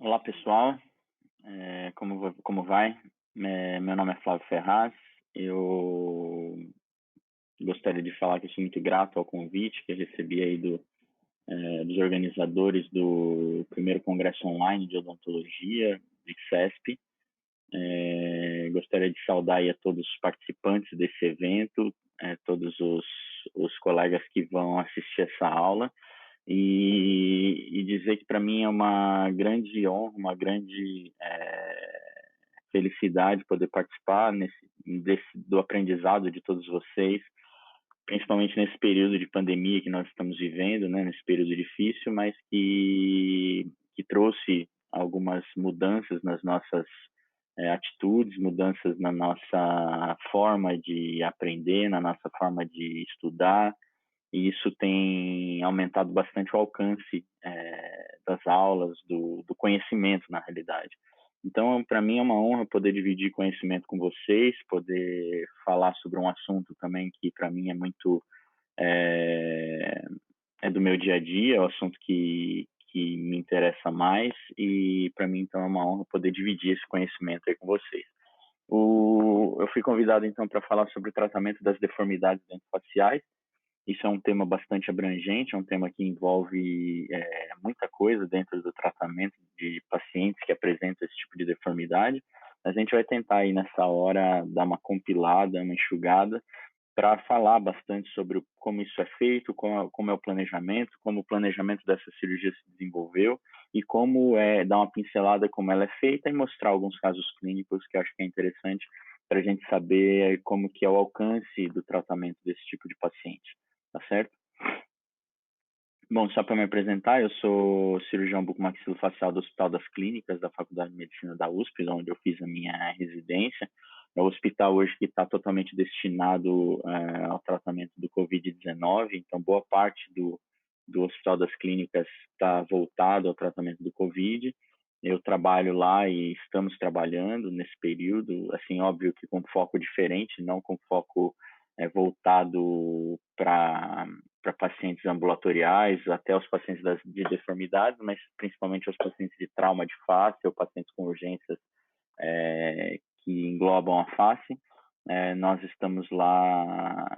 Olá, pessoal. Como vai? Meu nome é Flávio Ferraz. Eu gostaria de falar que eu sou muito grato ao convite que eu recebi aí dos organizadores do primeiro congresso online de odontologia, de CESP. Gostaria de saudar aí a todos os participantes desse evento, todos os colegas que vão assistir essa aula e dizer que para mim é uma grande honra, uma grande felicidade poder participar do aprendizado de todos vocês, principalmente nesse período de pandemia que nós estamos vivendo, né, nesse período difícil, mas que trouxe algumas mudanças nas nossas atitudes, mudanças na nossa forma de aprender, na nossa forma de estudar, e isso tem aumentado bastante o alcance das aulas, do conhecimento, na realidade. Então, para mim é uma honra poder dividir conhecimento com vocês, poder falar sobre um assunto também que para mim é muito é, é do meu dia a dia, é o assunto que me interessa mais e para mim então é uma honra poder dividir esse conhecimento aí com vocês. Eu fui convidado então para falar sobre o tratamento das deformidades dentofaciais. Isso é um tema bastante abrangente, é um tema que envolve muita coisa dentro do tratamento de pacientes que apresentam esse tipo de deformidade. A gente vai tentar aí nessa hora dar uma compilada, uma enxugada, para falar bastante sobre como isso é feito, como é o planejamento, como o planejamento dessa cirurgia se desenvolveu e como dar uma pincelada como ela é feita e mostrar alguns casos clínicos que eu acho que é interessante para a gente saber como que é o alcance do tratamento desse tipo de paciente, tá certo? Bom, só para me apresentar, eu sou cirurgião bucomaxilofacial do Hospital das Clínicas da Faculdade de Medicina da USP, onde eu fiz a minha residência. É o hospital hoje que está totalmente destinado ao tratamento do Covid-19, então boa parte do Hospital das Clínicas está voltado ao tratamento do Covid. Eu trabalho lá e estamos trabalhando nesse período, assim, óbvio que com foco diferente, não com foco voltado para pacientes ambulatoriais, até os pacientes de deformidades, mas principalmente os pacientes de trauma de face ou pacientes com urgências que englobam a face. Nós estamos lá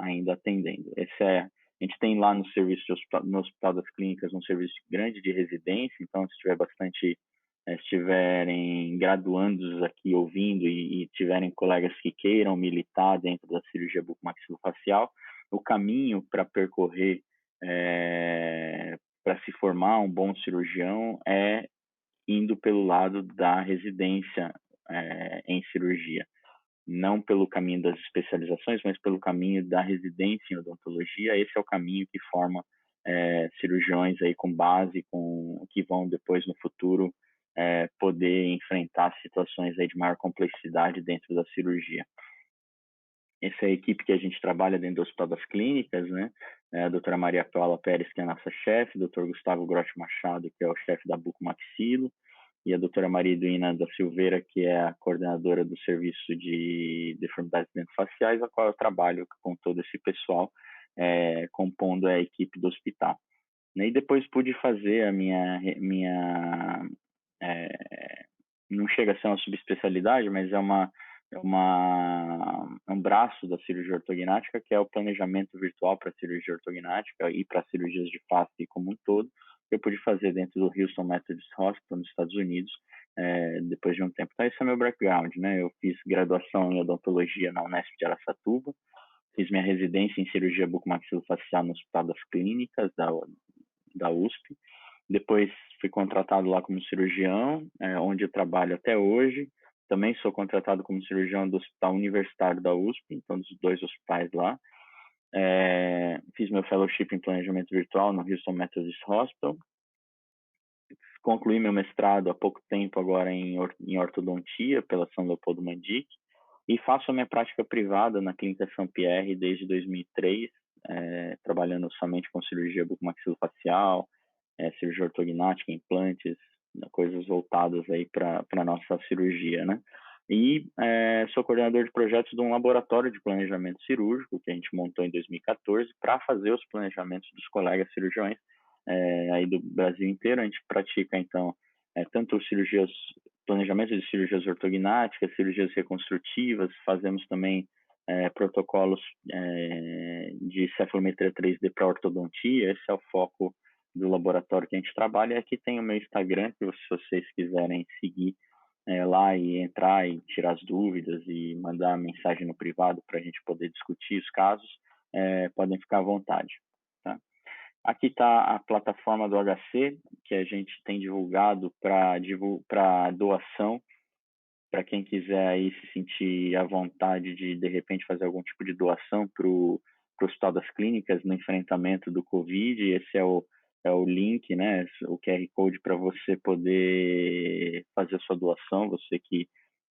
ainda atendendo. A gente tem lá no serviço no Hospital das Clínicas um serviço grande de residência, então se tiver bastante estiverem graduandos aqui ouvindo e tiverem colegas que queiram militar dentro da cirurgia bucomaxilofacial, o caminho para percorrer para se formar um bom cirurgião é indo pelo lado da residência em cirurgia. Não pelo caminho das especializações, mas pelo caminho da residência em odontologia. Esse é o caminho que forma cirurgiões aí com base, que vão depois no futuro poder enfrentar situações aí de maior complexidade dentro da cirurgia. Essa é a equipe que a gente trabalha dentro do Hospital das Clínicas, né? A doutora Maria Paula Pérez, que é a nossa chefe, o doutor Gustavo Grotti Machado, que é o chefe da Bucomaxilo, e a doutora Maria Eduina da Silveira, que é a coordenadora do serviço de deformidades dentofaciais, a qual eu trabalho com todo esse pessoal, compondo a equipe do hospital. E depois pude fazer a minha não chega a ser uma subespecialidade, mas é um braço da cirurgia ortognática, que é o planejamento virtual para a cirurgia ortognática e para cirurgias de face como um todo. Eu pude fazer dentro do Houston Methodist Hospital, nos Estados Unidos, depois de um tempo. Então, esse é meu background, né? Eu fiz graduação em odontologia na Unesp de Araçatuba, fiz minha residência em cirurgia bucomaxilofacial no Hospital das Clínicas, da USP. Depois fui contratado lá como cirurgião, onde eu trabalho até hoje. Também sou contratado como cirurgião do Hospital Universitário da USP, então dos dois hospitais lá. Fiz meu fellowship em planejamento virtual no Houston Methodist Hospital. Concluí meu mestrado há pouco tempo agora em ortodontia pela São Leopoldo Mandic e faço a minha prática privada na Clínica São Pierre desde 2003, trabalhando somente com cirurgia bucomaxilofacial, cirurgia ortognática, implantes, coisas voltadas aí para a nossa cirurgia, né? E sou coordenador de projetos de um laboratório de planejamento cirúrgico que a gente montou em 2014 para fazer os planejamentos dos colegas cirurgiões aí do Brasil inteiro. A gente pratica, então, tanto planejamento de cirurgias ortognáticas, cirurgias reconstrutivas, fazemos também protocolos de cefalometria 3D para ortodontia. Esse é o foco do laboratório que a gente trabalha. E aqui tem o meu Instagram, que se vocês quiserem seguir lá e entrar e tirar as dúvidas e mandar mensagem no privado para a gente poder discutir os casos, podem ficar à vontade. Tá? Aqui está a plataforma do HC, que a gente tem divulgado para doação, para quem quiser aí se sentir à vontade de repente, fazer algum tipo de doação para o Hospital das Clínicas no enfrentamento do Covid. Esse é o link, né, o QR Code para você poder fazer a sua doação, você que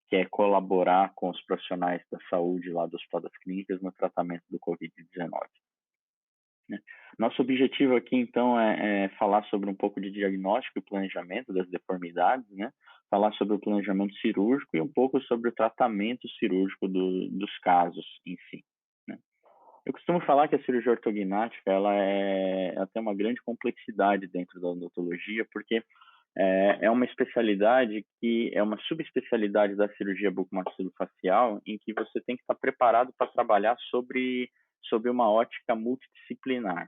quer colaborar com os profissionais da saúde lá do Hospital das Clínicas no tratamento do Covid-19. Né? Nosso objetivo aqui, então, é falar sobre um pouco de diagnóstico e planejamento das deformidades, né? Falar sobre o planejamento cirúrgico e um pouco sobre o tratamento cirúrgico dos casos em si. Né? Eu costumo falar que a cirurgia ortognática ela tem uma grande complexidade dentro da odontologia, porque é uma especialidade que é uma subespecialidade da cirurgia bucomaxilofacial, em que você tem que estar preparado para trabalhar sobre uma ótica multidisciplinar.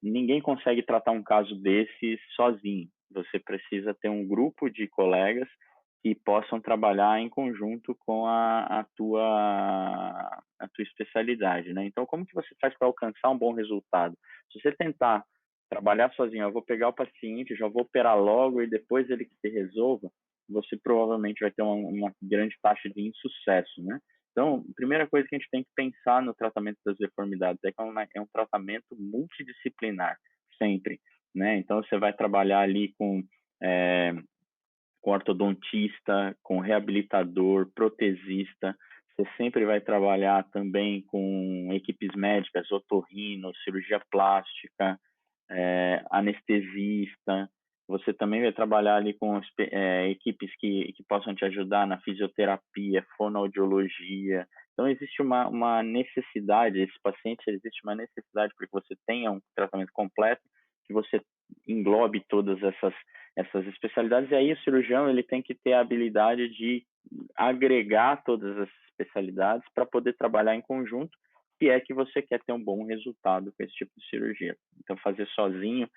Ninguém consegue tratar um caso desse sozinho. Você precisa ter um grupo de colegas que possam trabalhar em conjunto com a tua especialidade, né? Então, como que você faz para alcançar um bom resultado? Se você tentar trabalhar sozinho, eu vou pegar o paciente, já vou operar logo e depois ele que se resolva, você provavelmente vai ter uma grande taxa de insucesso, né? Então, a primeira coisa que a gente tem que pensar no tratamento das deformidades é que é um tratamento multidisciplinar, sempre, né? Então, você vai trabalhar ali com ortodontista, com reabilitador, protesista, você sempre vai trabalhar também com equipes médicas, otorrino, cirurgia plástica, anestesista. Você também vai trabalhar ali com equipes que possam te ajudar na fisioterapia, fonoaudiologia. Então, existe uma necessidade, esse paciente, existe uma necessidade para que você tenha um tratamento completo, que você englobe todas essas especialidades. E aí, o cirurgião ele tem que ter a habilidade de agregar todas as especialidades para poder trabalhar em conjunto, se é que você quer ter um bom resultado com esse tipo de cirurgia. Então, fazer sozinho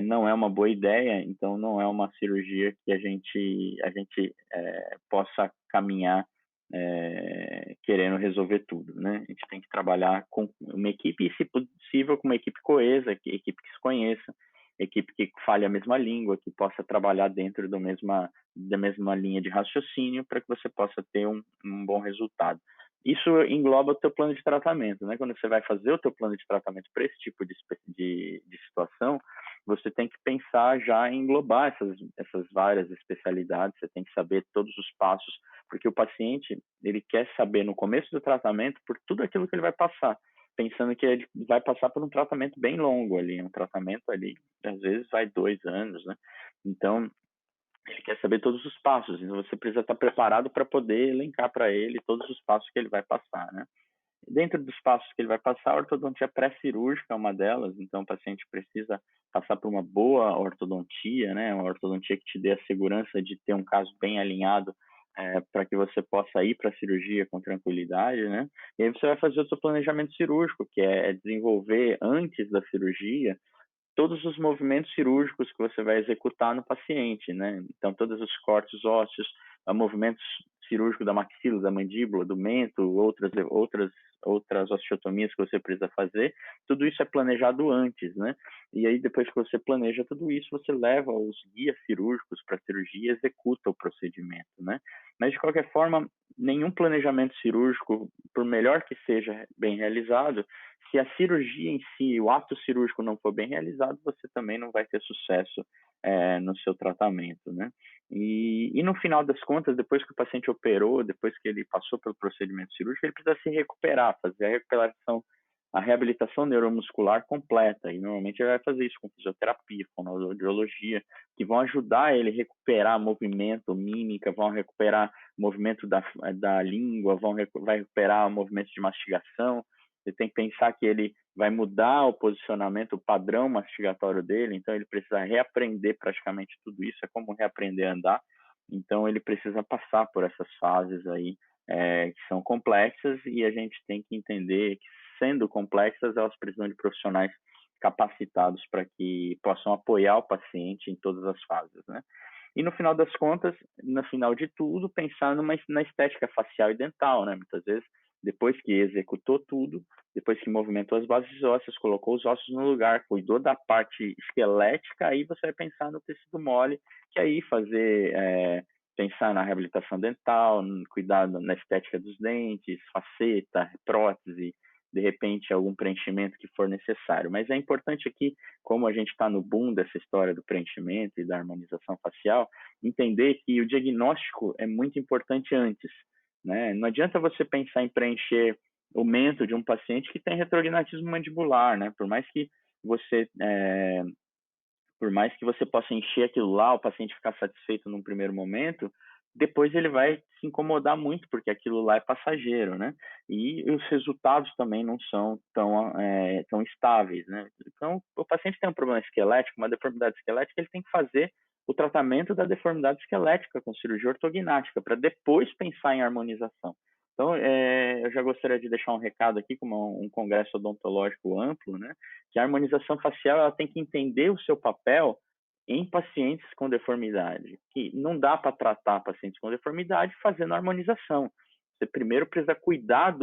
não é uma boa ideia, então não é uma cirurgia que a gente possa caminhar querendo resolver tudo, né? A gente tem que trabalhar com uma equipe, e se possível, com uma equipe coesa, equipe que se conheça, equipe que fale a mesma língua, que possa trabalhar dentro da mesma linha de raciocínio para que você possa ter um bom resultado. Isso engloba o teu plano de tratamento, né? Quando você vai fazer o teu plano de tratamento para esse tipo de situação, você tem que pensar já em englobar essas várias especialidades, você tem que saber todos os passos, porque o paciente, ele quer saber no começo do tratamento por tudo aquilo que ele vai passar, pensando que ele vai passar por um tratamento bem longo ali, um tratamento ali, às vezes vai 2 anos, né? Então, ele quer saber todos os passos, então você precisa estar preparado para poder elencar para ele todos os passos que ele vai passar, né? Dentro dos passos que ele vai passar, a ortodontia pré-cirúrgica é uma delas, então o paciente precisa passar por uma boa ortodontia, né? Uma ortodontia que te dê a segurança de ter um caso bem alinhado para que você possa ir para a cirurgia com tranquilidade, né? E aí você vai fazer o seu planejamento cirúrgico, que é desenvolver antes da cirurgia todos os movimentos cirúrgicos que você vai executar no paciente, né? Então, todos os cortes ósseos, movimentos cirúrgicos da maxila, da mandíbula, do mento, outras osteotomias que você precisa fazer, tudo isso é planejado antes, né? E aí, depois que você planeja tudo isso, você leva os guias cirúrgicos para a cirurgia e executa o procedimento, né? Mas, de qualquer forma, nenhum planejamento cirúrgico, por melhor que seja bem realizado, se a cirurgia em si, o ato cirúrgico não for bem realizado, você também não vai ter sucesso no seu tratamento, né? E no final das contas, depois que o paciente operou, depois que ele passou pelo procedimento cirúrgico, ele precisa se recuperar, fazer a reabilitação neuromuscular completa. E normalmente ele vai fazer isso com fisioterapia, fonoaudiologia, que vão ajudar ele a recuperar movimento, mímica, vão recuperar movimento da língua, vai recuperar movimentos de mastigação. tem que pensar que ele vai mudar o posicionamento, o padrão mastigatório dele, então ele precisa reaprender praticamente tudo isso, é como reaprender a andar, então ele precisa passar por essas fases aí, que são complexas, e a gente tem que entender que, sendo complexas, elas precisam de profissionais capacitados para que possam apoiar o paciente em todas as fases, né? E no final das contas, no final de tudo, pensar na estética facial e dental, né? Muitas vezes, depois que executou tudo, depois que movimentou as bases ósseas, colocou os ossos no lugar, cuidou da parte esquelética, aí você vai pensar no tecido mole, que aí pensar na reabilitação dental, cuidar na estética dos dentes, faceta, prótese, de repente algum preenchimento que for necessário. Mas é importante aqui, como a gente está no boom dessa história do preenchimento e da harmonização facial, entender que o diagnóstico é muito importante antes, né? Não adianta você pensar em preencher o mento de um paciente que tem retrognatismo mandibular, né? Você por mais que você possa encher aquilo lá, o paciente ficar satisfeito num primeiro momento, depois ele vai se incomodar muito, porque aquilo lá é passageiro, né? E os resultados também não são tão estáveis, né? Então, o paciente tem um problema esquelético, uma deformidade esquelética, ele tem que fazer o tratamento da deformidade esquelética com cirurgia ortognática, para depois pensar em harmonização. Então, eu já gostaria de deixar um recado aqui, como um congresso odontológico amplo, né? Que a harmonização facial ela tem que entender o seu papel em pacientes com deformidade, que não dá para tratar pacientes com deformidade fazendo harmonização. Você primeiro precisa cuidar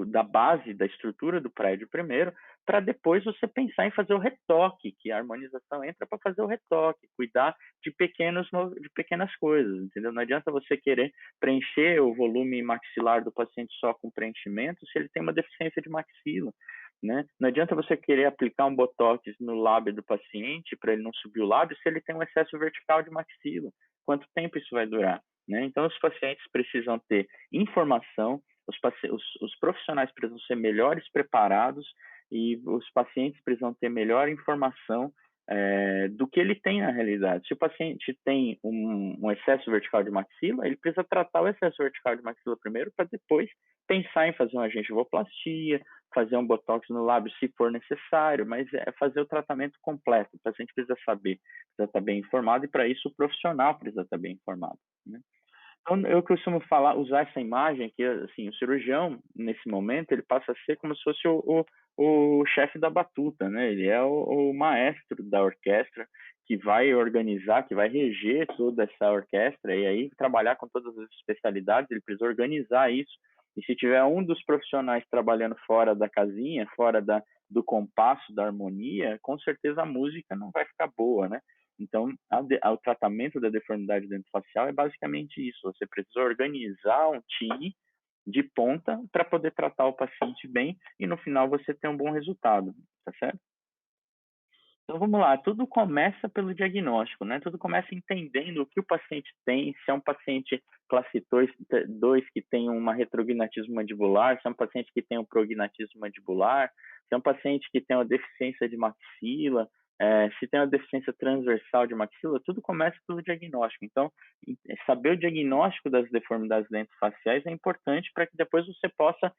da base, da estrutura do prédio primeiro, para depois você pensar em fazer o retoque, que a harmonização entra para fazer o retoque, cuidar de pequenas coisas, entendeu? Não adianta você querer preencher o volume maxilar do paciente só com preenchimento se ele tem uma deficiência de maxila, né? Não adianta você querer aplicar um botox no lábio do paciente para ele não subir o lábio se ele tem um excesso vertical de maxila. Quanto tempo isso vai durar? Né? Então, os pacientes precisam ter informação, os profissionais precisam ser melhores preparados e os pacientes precisam ter melhor informação do que ele tem na realidade. Se o paciente tem um excesso vertical de maxila, ele precisa tratar o excesso vertical de maxila primeiro para depois pensar em fazer uma gengivoplastia, fazer um botox no lábio se for necessário, mas é fazer o tratamento completo. O paciente precisa saber, precisa estar bem informado e para isso o profissional precisa estar bem informado, né? Então, eu costumo usar essa imagem que, assim, o cirurgião, nesse momento, ele passa a ser como se fosse o chefe da batuta, né? Ele é o maestro da orquestra que vai organizar, que vai reger toda essa orquestra e aí trabalhar com todas as especialidades, ele precisa organizar isso. E se tiver um dos profissionais trabalhando fora da casinha, fora do compasso, da harmonia, com certeza a música não vai ficar boa, né? Então, o tratamento da deformidade dentofacial é basicamente isso. Você precisa organizar um time de ponta para poder tratar o paciente bem e no final você ter um bom resultado, tá certo? Então vamos lá, tudo começa pelo diagnóstico, né? Tudo começa entendendo o que o paciente tem, se é um paciente classe 2 que tem uma retrognatismo mandibular, se é um paciente que tem um prognatismo mandibular, se é um paciente que tem uma deficiência de maxila, se tem uma deficiência transversal de maxila, tudo começa pelo diagnóstico. Então, saber o diagnóstico das deformidades dentofaciais é importante para que depois você possa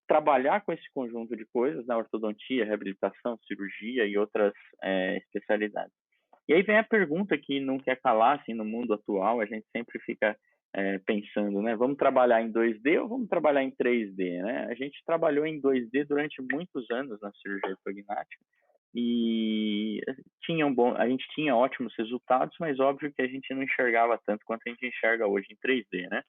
trabalhar com esse conjunto de coisas na ortodontia, reabilitação, cirurgia e outras especialidades. E aí vem a pergunta que não quer calar, assim, no mundo atual, a gente sempre fica pensando, né? Vamos trabalhar em 2D ou vamos trabalhar em 3D, né? A gente trabalhou em 2D durante muitos anos na cirurgia ortognática e a gente tinha ótimos resultados, mas óbvio que a gente não enxergava tanto quanto a gente enxerga hoje em 3D, né?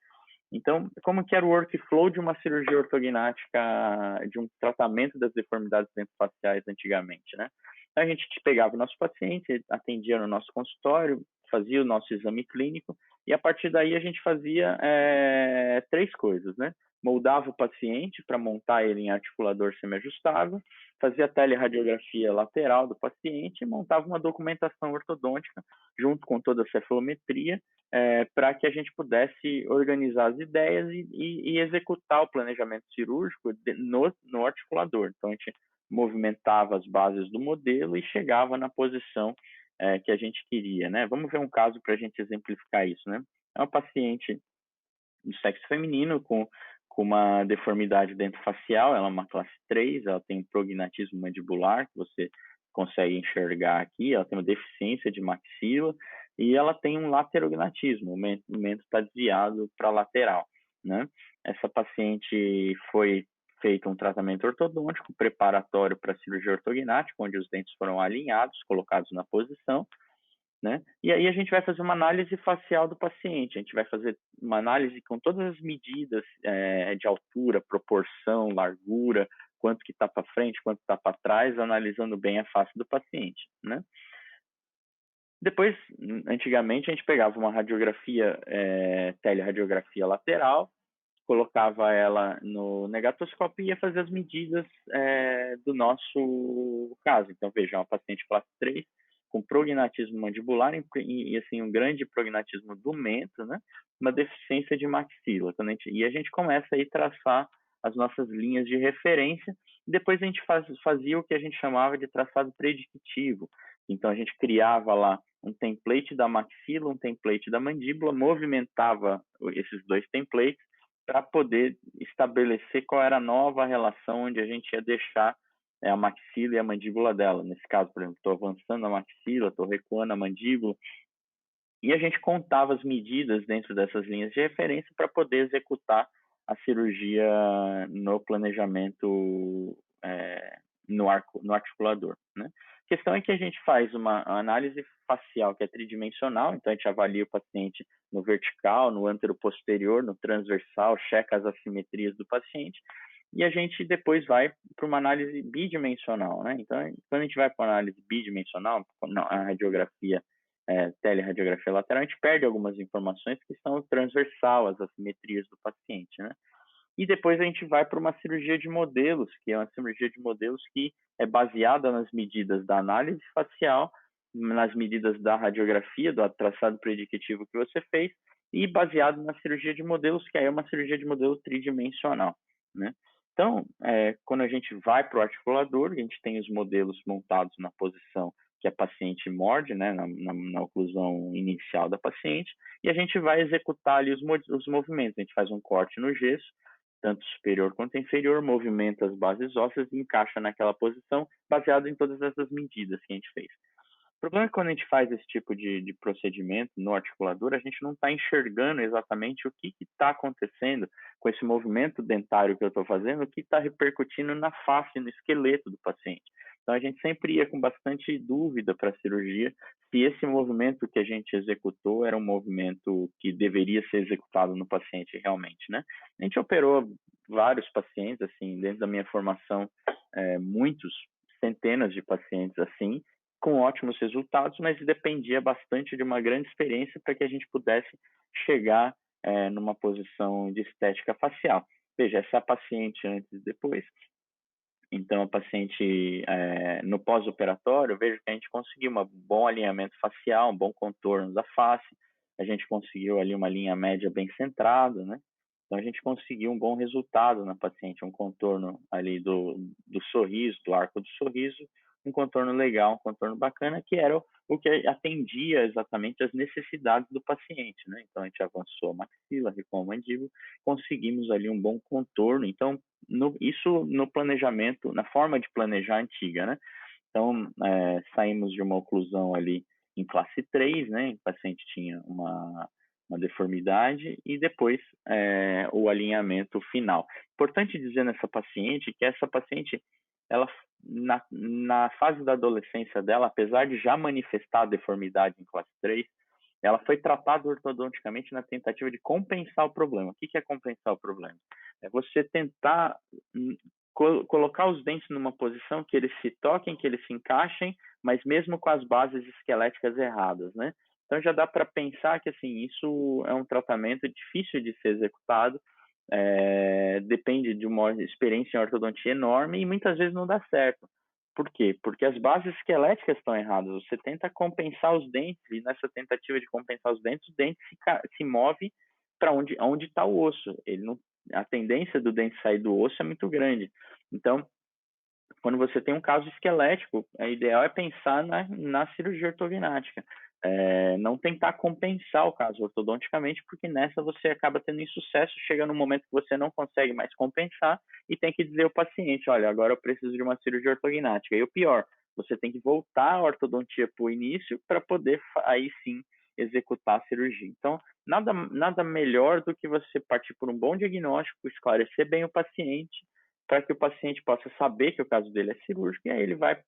Então, como que era o workflow de uma cirurgia ortognática, de um tratamento das deformidades dentofaciais antigamente, né? Então, a gente pegava o nosso paciente, atendia no nosso consultório, fazia o nosso exame clínico e a partir daí a gente fazia três coisas, né? Moldava o paciente para montar ele em articulador semiajustável, fazia a teleradiografia lateral do paciente e montava uma documentação ortodôntica junto com toda a cefalometria para que a gente pudesse organizar as ideias e executar o planejamento cirúrgico no articulador. Então, a gente movimentava as bases do modelo e chegava na posição que a gente queria, né? Vamos ver um caso para a gente exemplificar isso, né? É uma paciente do sexo feminino com com uma deformidade dentofacial, ela é uma classe 3, ela tem um prognatismo mandibular, que você consegue enxergar aqui, ela tem uma deficiência de maxila, e ela tem um laterognatismo, o mento está desviado para a lateral, né? Essa paciente foi feito um tratamento ortodôntico preparatório para a cirurgia ortognática, onde os dentes foram alinhados, colocados na posição, né? E aí a gente vai fazer uma análise facial do paciente, a gente vai fazer uma análise com todas as medidas de altura, proporção, largura, quanto que está para frente, quanto está para trás, analisando bem a face do paciente, né? Depois, antigamente, a gente pegava uma radiografia, teleradiografia lateral, colocava ela no negatoscópio e ia fazer as medidas do nosso caso. Então, veja, uma paciente classe 3, com prognatismo mandibular e assim, um grande prognatismo do mento, né? Uma deficiência de maxila. E a gente começa aí a traçar as nossas linhas de referência. Depois a gente fazia o que a gente chamava de traçado predictivo. Então, a gente criava lá um template da maxila, um template da mandíbula, movimentava esses dois templates para poder estabelecer qual era a nova relação onde a gente ia deixar a maxila e a mandíbula dela. Nesse caso, por exemplo, estou avançando a maxila, estou recuando a mandíbula, e a gente contava as medidas dentro dessas linhas de referência para poder executar a cirurgia no planejamento no articulador, né? A questão é que a gente faz uma análise facial que é tridimensional, então a gente avalia o paciente no vertical, no anteroposterior, no transversal, checa as assimetrias do paciente, e a gente depois vai para uma análise bidimensional, né? Então, quando a gente vai para uma análise bidimensional, a radiografia, teleradiografia lateral, a gente perde algumas informações que são transversal, as assimetrias do paciente, né? E depois a gente vai para uma cirurgia de modelos, que é uma cirurgia de modelos que é baseada nas medidas da análise facial, nas medidas da radiografia, do traçado predictivo que você fez, e baseado na cirurgia de modelos, que aí é uma cirurgia de modelo tridimensional, né? Então, quando a gente vai para o articulador, a gente tem os modelos montados na posição que a paciente morde, né, na oclusão inicial da paciente, e a gente vai executar ali os movimentos. A gente faz um corte no gesso, tanto superior quanto inferior, movimenta as bases ósseas e encaixa naquela posição, baseado em todas essas medidas que a gente fez. O problema é que quando a gente faz esse tipo de procedimento no articulador, a gente não está enxergando exatamente o que está acontecendo com esse movimento dentário que eu estou fazendo, o que está repercutindo na face, no esqueleto do paciente. Então, a gente sempre ia com bastante dúvida para a cirurgia se esse movimento que a gente executou era um movimento que deveria ser executado no paciente realmente, né? A gente operou vários pacientes, assim, dentro da minha formação, muitos, centenas de pacientes assim, com ótimos resultados, mas dependia bastante de uma grande experiência para que a gente pudesse chegar numa posição de estética facial. Veja, essa paciente antes e depois. Então, a paciente no pós-operatório, vejo que a gente conseguiu um bom alinhamento facial, um bom contorno da face, a gente conseguiu ali uma linha média bem centrada, né? Então, a gente conseguiu um bom resultado na paciente, um contorno ali do sorriso, do arco do sorriso, um contorno legal, um contorno bacana, que era o que atendia exatamente as necessidades do paciente, né? Então, a gente avançou a maxila, recuou a mandíbula, conseguimos ali um bom contorno. Então, isso no planejamento, na forma de planejar antiga, né? Então, saímos de uma oclusão ali em classe 3, né? O paciente tinha uma deformidade e depois o alinhamento final. Importante dizer nessa paciente que essa paciente, ela na fase da adolescência dela, apesar de já manifestar a deformidade em classe 3, ela foi tratada ortodonticamente na tentativa de compensar o problema. O que é compensar o problema? É você tentar colocar os dentes numa posição que eles se toquem, que eles se encaixem, mas mesmo com as bases esqueléticas erradas, né? Então já dá para pensar que assim, isso é um tratamento difícil de ser executado, depende de uma experiência em ortodontia enorme e muitas vezes não dá certo. Por quê? Porque as bases esqueléticas estão erradas. Você tenta compensar os dentes e nessa tentativa de compensar os dente se move para onde está o osso. A tendência do dente sair do osso é muito grande. Então, quando você tem um caso esquelético, o ideal é pensar na cirurgia ortognática. não tentar compensar o caso ortodonticamente, porque nessa você acaba tendo insucesso, chega num momento que você não consegue mais compensar e tem que dizer ao paciente, olha, agora eu preciso de uma cirurgia ortognática. E o pior, você tem que voltar a ortodontia para o início para poder aí sim executar a cirurgia. Então, nada melhor do que você partir por um bom diagnóstico, esclarecer bem o paciente, para que o paciente possa saber que o caso dele é cirúrgico, e aí ele vai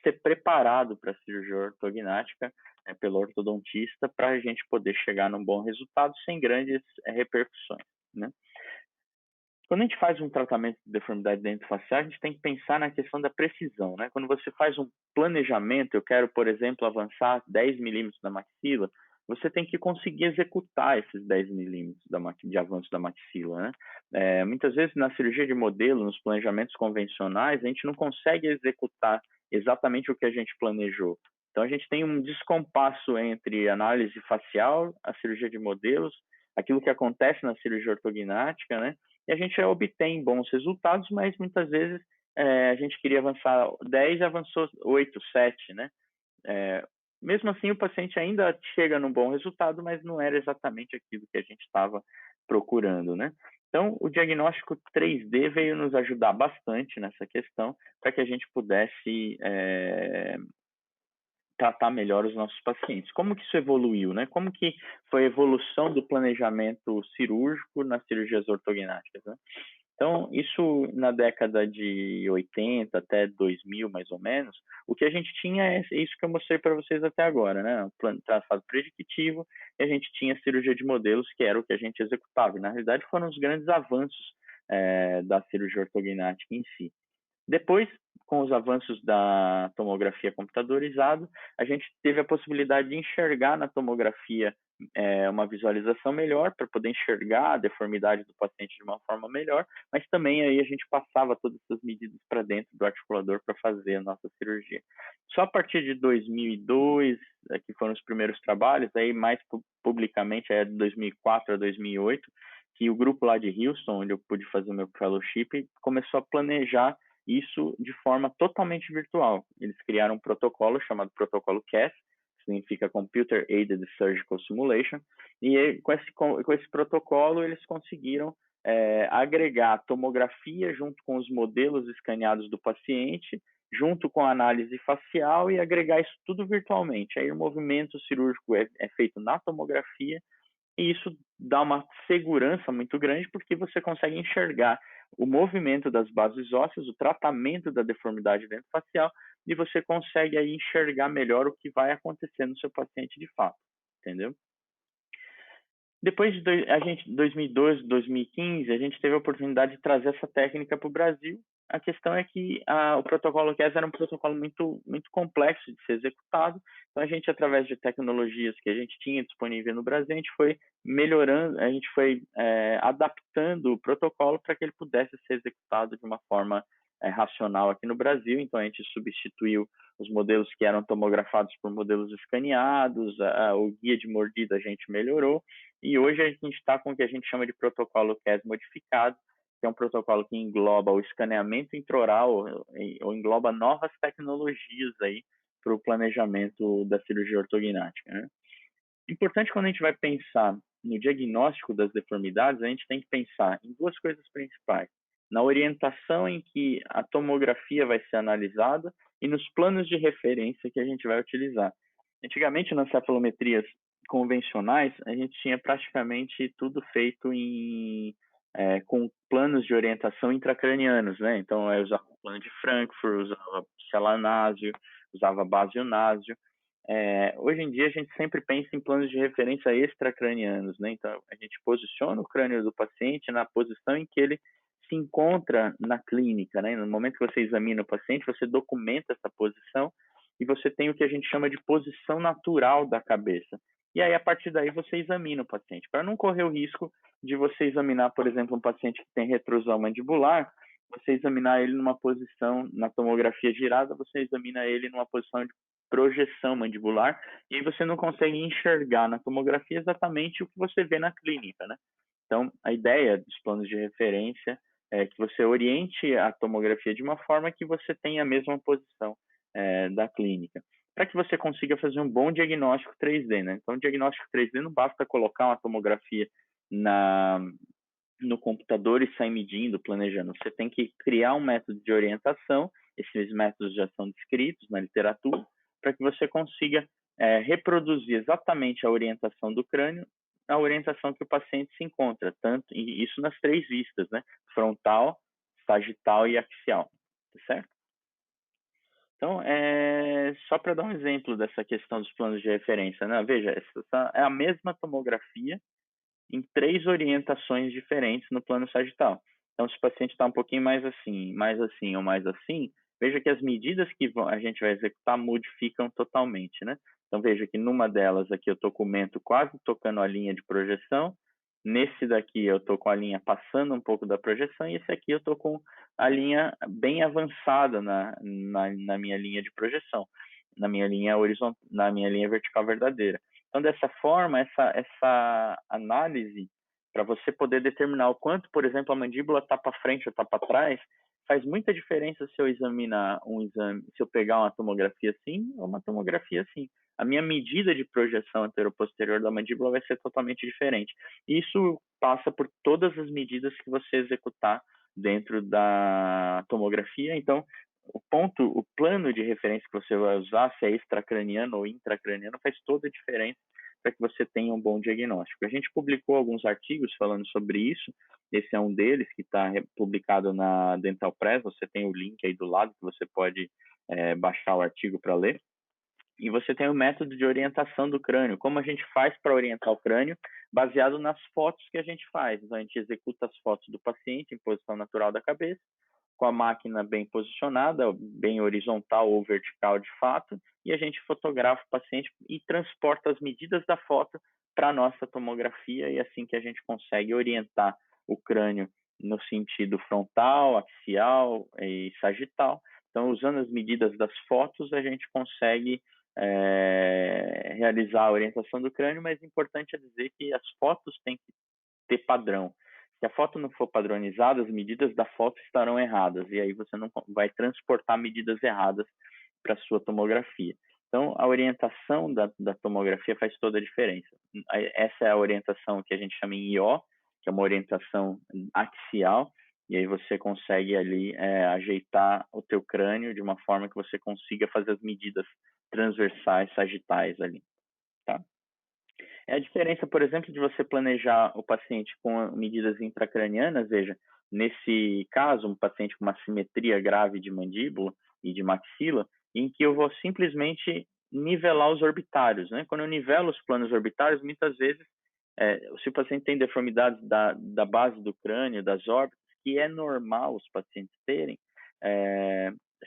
ser preparado para a cirurgia ortognática, pelo ortodontista, para a gente poder chegar num bom resultado sem grandes repercussões, né? Quando a gente faz um tratamento de deformidade dentofacial, a gente tem que pensar na questão da precisão, né? Quando você faz um planejamento, eu quero, por exemplo, avançar 10 milímetros da maxila, você tem que conseguir executar esses 10 milímetros de avanço da maxila, né? Muitas vezes na cirurgia de modelo, nos planejamentos convencionais, a gente não consegue executar exatamente o que a gente planejou. Então a gente tem um descompasso entre análise facial, a cirurgia de modelos, aquilo que acontece na cirurgia ortognática, né? E a gente obtém bons resultados, mas muitas vezes a gente queria avançar 10 e avançou 8, 7, né? Mesmo assim, o paciente ainda chega num bom resultado, mas não era exatamente aquilo que a gente estava procurando, né? Então, o diagnóstico 3D veio nos ajudar bastante nessa questão, para que a gente pudesse tratar melhor os nossos pacientes. Como que isso evoluiu, né? Como que foi a evolução do planejamento cirúrgico nas cirurgias ortognáticas, né? Então, isso na década de 80 até 2000, mais ou menos, o que a gente tinha é isso que eu mostrei para vocês até agora, né? O plano traçado predictivo, e a gente tinha a cirurgia de modelos, que era o que a gente executava. E, na realidade, foram os grandes avanços da cirurgia ortognática em si. Depois, com os avanços da tomografia computadorizada, a gente teve a possibilidade de enxergar na tomografia uma visualização melhor, para poder enxergar a deformidade do paciente de uma forma melhor, mas também aí a gente passava todas essas medidas para dentro do articulador para fazer a nossa cirurgia. Só a partir de 2002, que foram os primeiros trabalhos, aí mais publicamente, de 2004 a 2008, que o grupo lá de Houston, onde eu pude fazer o meu fellowship, começou a planejar isso de forma totalmente virtual. Eles criaram um protocolo chamado protocolo CAS, que significa Computer Aided Surgical Simulation, e com esse protocolo eles conseguiram agregar a tomografia junto com os modelos escaneados do paciente, junto com a análise facial, e agregar isso tudo virtualmente. Aí o movimento cirúrgico é feito na tomografia, e isso dá uma segurança muito grande, porque você consegue enxergar o movimento das bases ósseas, o tratamento da deformidade dentofacial, e você consegue aí enxergar melhor o que vai acontecer no seu paciente de fato, entendeu? Depois de 2012, 2015, a gente teve a oportunidade de trazer essa técnica para o Brasil. A questão é que o protocolo CAS era um protocolo muito, muito complexo de ser executado, então a gente, através de tecnologias que a gente tinha disponível no Brasil, a gente foi melhorando, a gente foi adaptando o protocolo para que ele pudesse ser executado de uma forma racional aqui no Brasil. Então a gente substituiu os modelos que eram tomografados por modelos escaneados, o guia de mordida a gente melhorou, e hoje a gente está com o que a gente chama de protocolo CAS modificado, que é um protocolo que engloba o escaneamento intraoral, ou engloba novas tecnologias aí para o planejamento da cirurgia ortognática, né? Importante, quando a gente vai pensar no diagnóstico das deformidades, a gente tem que pensar em duas coisas principais: na orientação em que a tomografia vai ser analisada e nos planos de referência que a gente vai utilizar. Antigamente, nas cefalometrias convencionais, a gente tinha praticamente tudo feito com planos de orientação intracranianos, né? Então, eu usava o plano de Frankfurt, usava celanásio, usava basionásio. Hoje em dia, a gente sempre pensa em planos de referência extracranianos, né? Então, a gente posiciona o crânio do paciente na posição em que ele se encontra na clínica, né? No momento que você examina o paciente, você documenta essa posição e você tem o que a gente chama de posição natural da cabeça. E aí, a partir daí, você examina o paciente. Para não correr o risco de você examinar, por exemplo, um paciente que tem retrosão mandibular, você examinar ele numa posição, na tomografia girada, você examina ele numa posição de projeção mandibular, e aí você não consegue enxergar na tomografia exatamente o que você vê na clínica, né? Então, a ideia dos planos de referência é que você oriente a tomografia de uma forma que você tenha a mesma posição da clínica. para que você consiga fazer um bom diagnóstico 3D, né? Então, o diagnóstico 3D não basta colocar uma tomografia no computador e sair medindo, planejando. Você tem que criar um método de orientação, esses métodos já são descritos na literatura, para que você consiga reproduzir exatamente a orientação do crânio, a orientação que o paciente se encontra, tanto e isso nas 3 vistas, né? Frontal, sagital e axial, tá certo? Então, só para dar um exemplo dessa questão dos planos de referência, né? Veja, essa é a mesma tomografia em 3 orientações diferentes no plano sagital. Então, se o paciente está um pouquinho mais assim ou mais assim, veja que as medidas que a gente vai executar modificam totalmente, né? Então, veja que numa delas aqui eu estou com o mento quase tocando a linha de projeção, nesse daqui eu estou com a linha passando um pouco da projeção, e esse aqui eu estou com a linha bem avançada na minha linha de projeção, na minha linha horizontal, na minha linha vertical verdadeira. Então, dessa forma, essa análise, para você poder determinar o quanto, por exemplo, a mandíbula está para frente ou está para trás, faz muita diferença se eu examinar se eu pegar uma tomografia assim ou uma tomografia assim. A minha medida de projeção anteroposterior da mandíbula vai ser totalmente diferente. Isso passa por todas as medidas que você executar dentro da tomografia. Então, o plano de referência que você vai usar, se é extracraniano ou intracraniano, faz toda a diferença para que você tenha um bom diagnóstico. A gente publicou alguns artigos falando sobre isso. Esse é um deles que está publicado na Dental Press. Você tem o link aí do lado que você pode baixar o artigo para ler. E você tem o método de orientação do crânio, como a gente faz para orientar o crânio, baseado nas fotos que a gente faz. Então, a gente executa as fotos do paciente em posição natural da cabeça, com a máquina bem posicionada, bem horizontal ou vertical de fato, e a gente fotografa o paciente e transporta as medidas da foto para a nossa tomografia, e assim que a gente consegue orientar o crânio no sentido frontal, axial e sagital. Então, usando as medidas das fotos, a gente consegue realizar a orientação do crânio, mas é importante dizer que as fotos têm que ter padrão. Se a foto não for padronizada, as medidas da foto estarão erradas, e aí você não vai transportar medidas erradas para a sua tomografia. Então, a orientação da tomografia faz toda a diferença. Essa é a orientação que a gente chama em IO, que é uma orientação axial, e aí você consegue ali ajeitar o teu crânio de uma forma que você consiga fazer as medidas transversais, sagitais ali, tá? É a diferença, por exemplo, de você planejar o paciente com medidas intracranianas, veja, nesse caso, um paciente com uma simetria grave de mandíbula e de maxila, em que eu vou simplesmente nivelar os orbitários, né? Quando eu nivelo os planos orbitários, muitas vezes, se o paciente tem deformidades da base do crânio, das órbitas, que é normal os pacientes terem,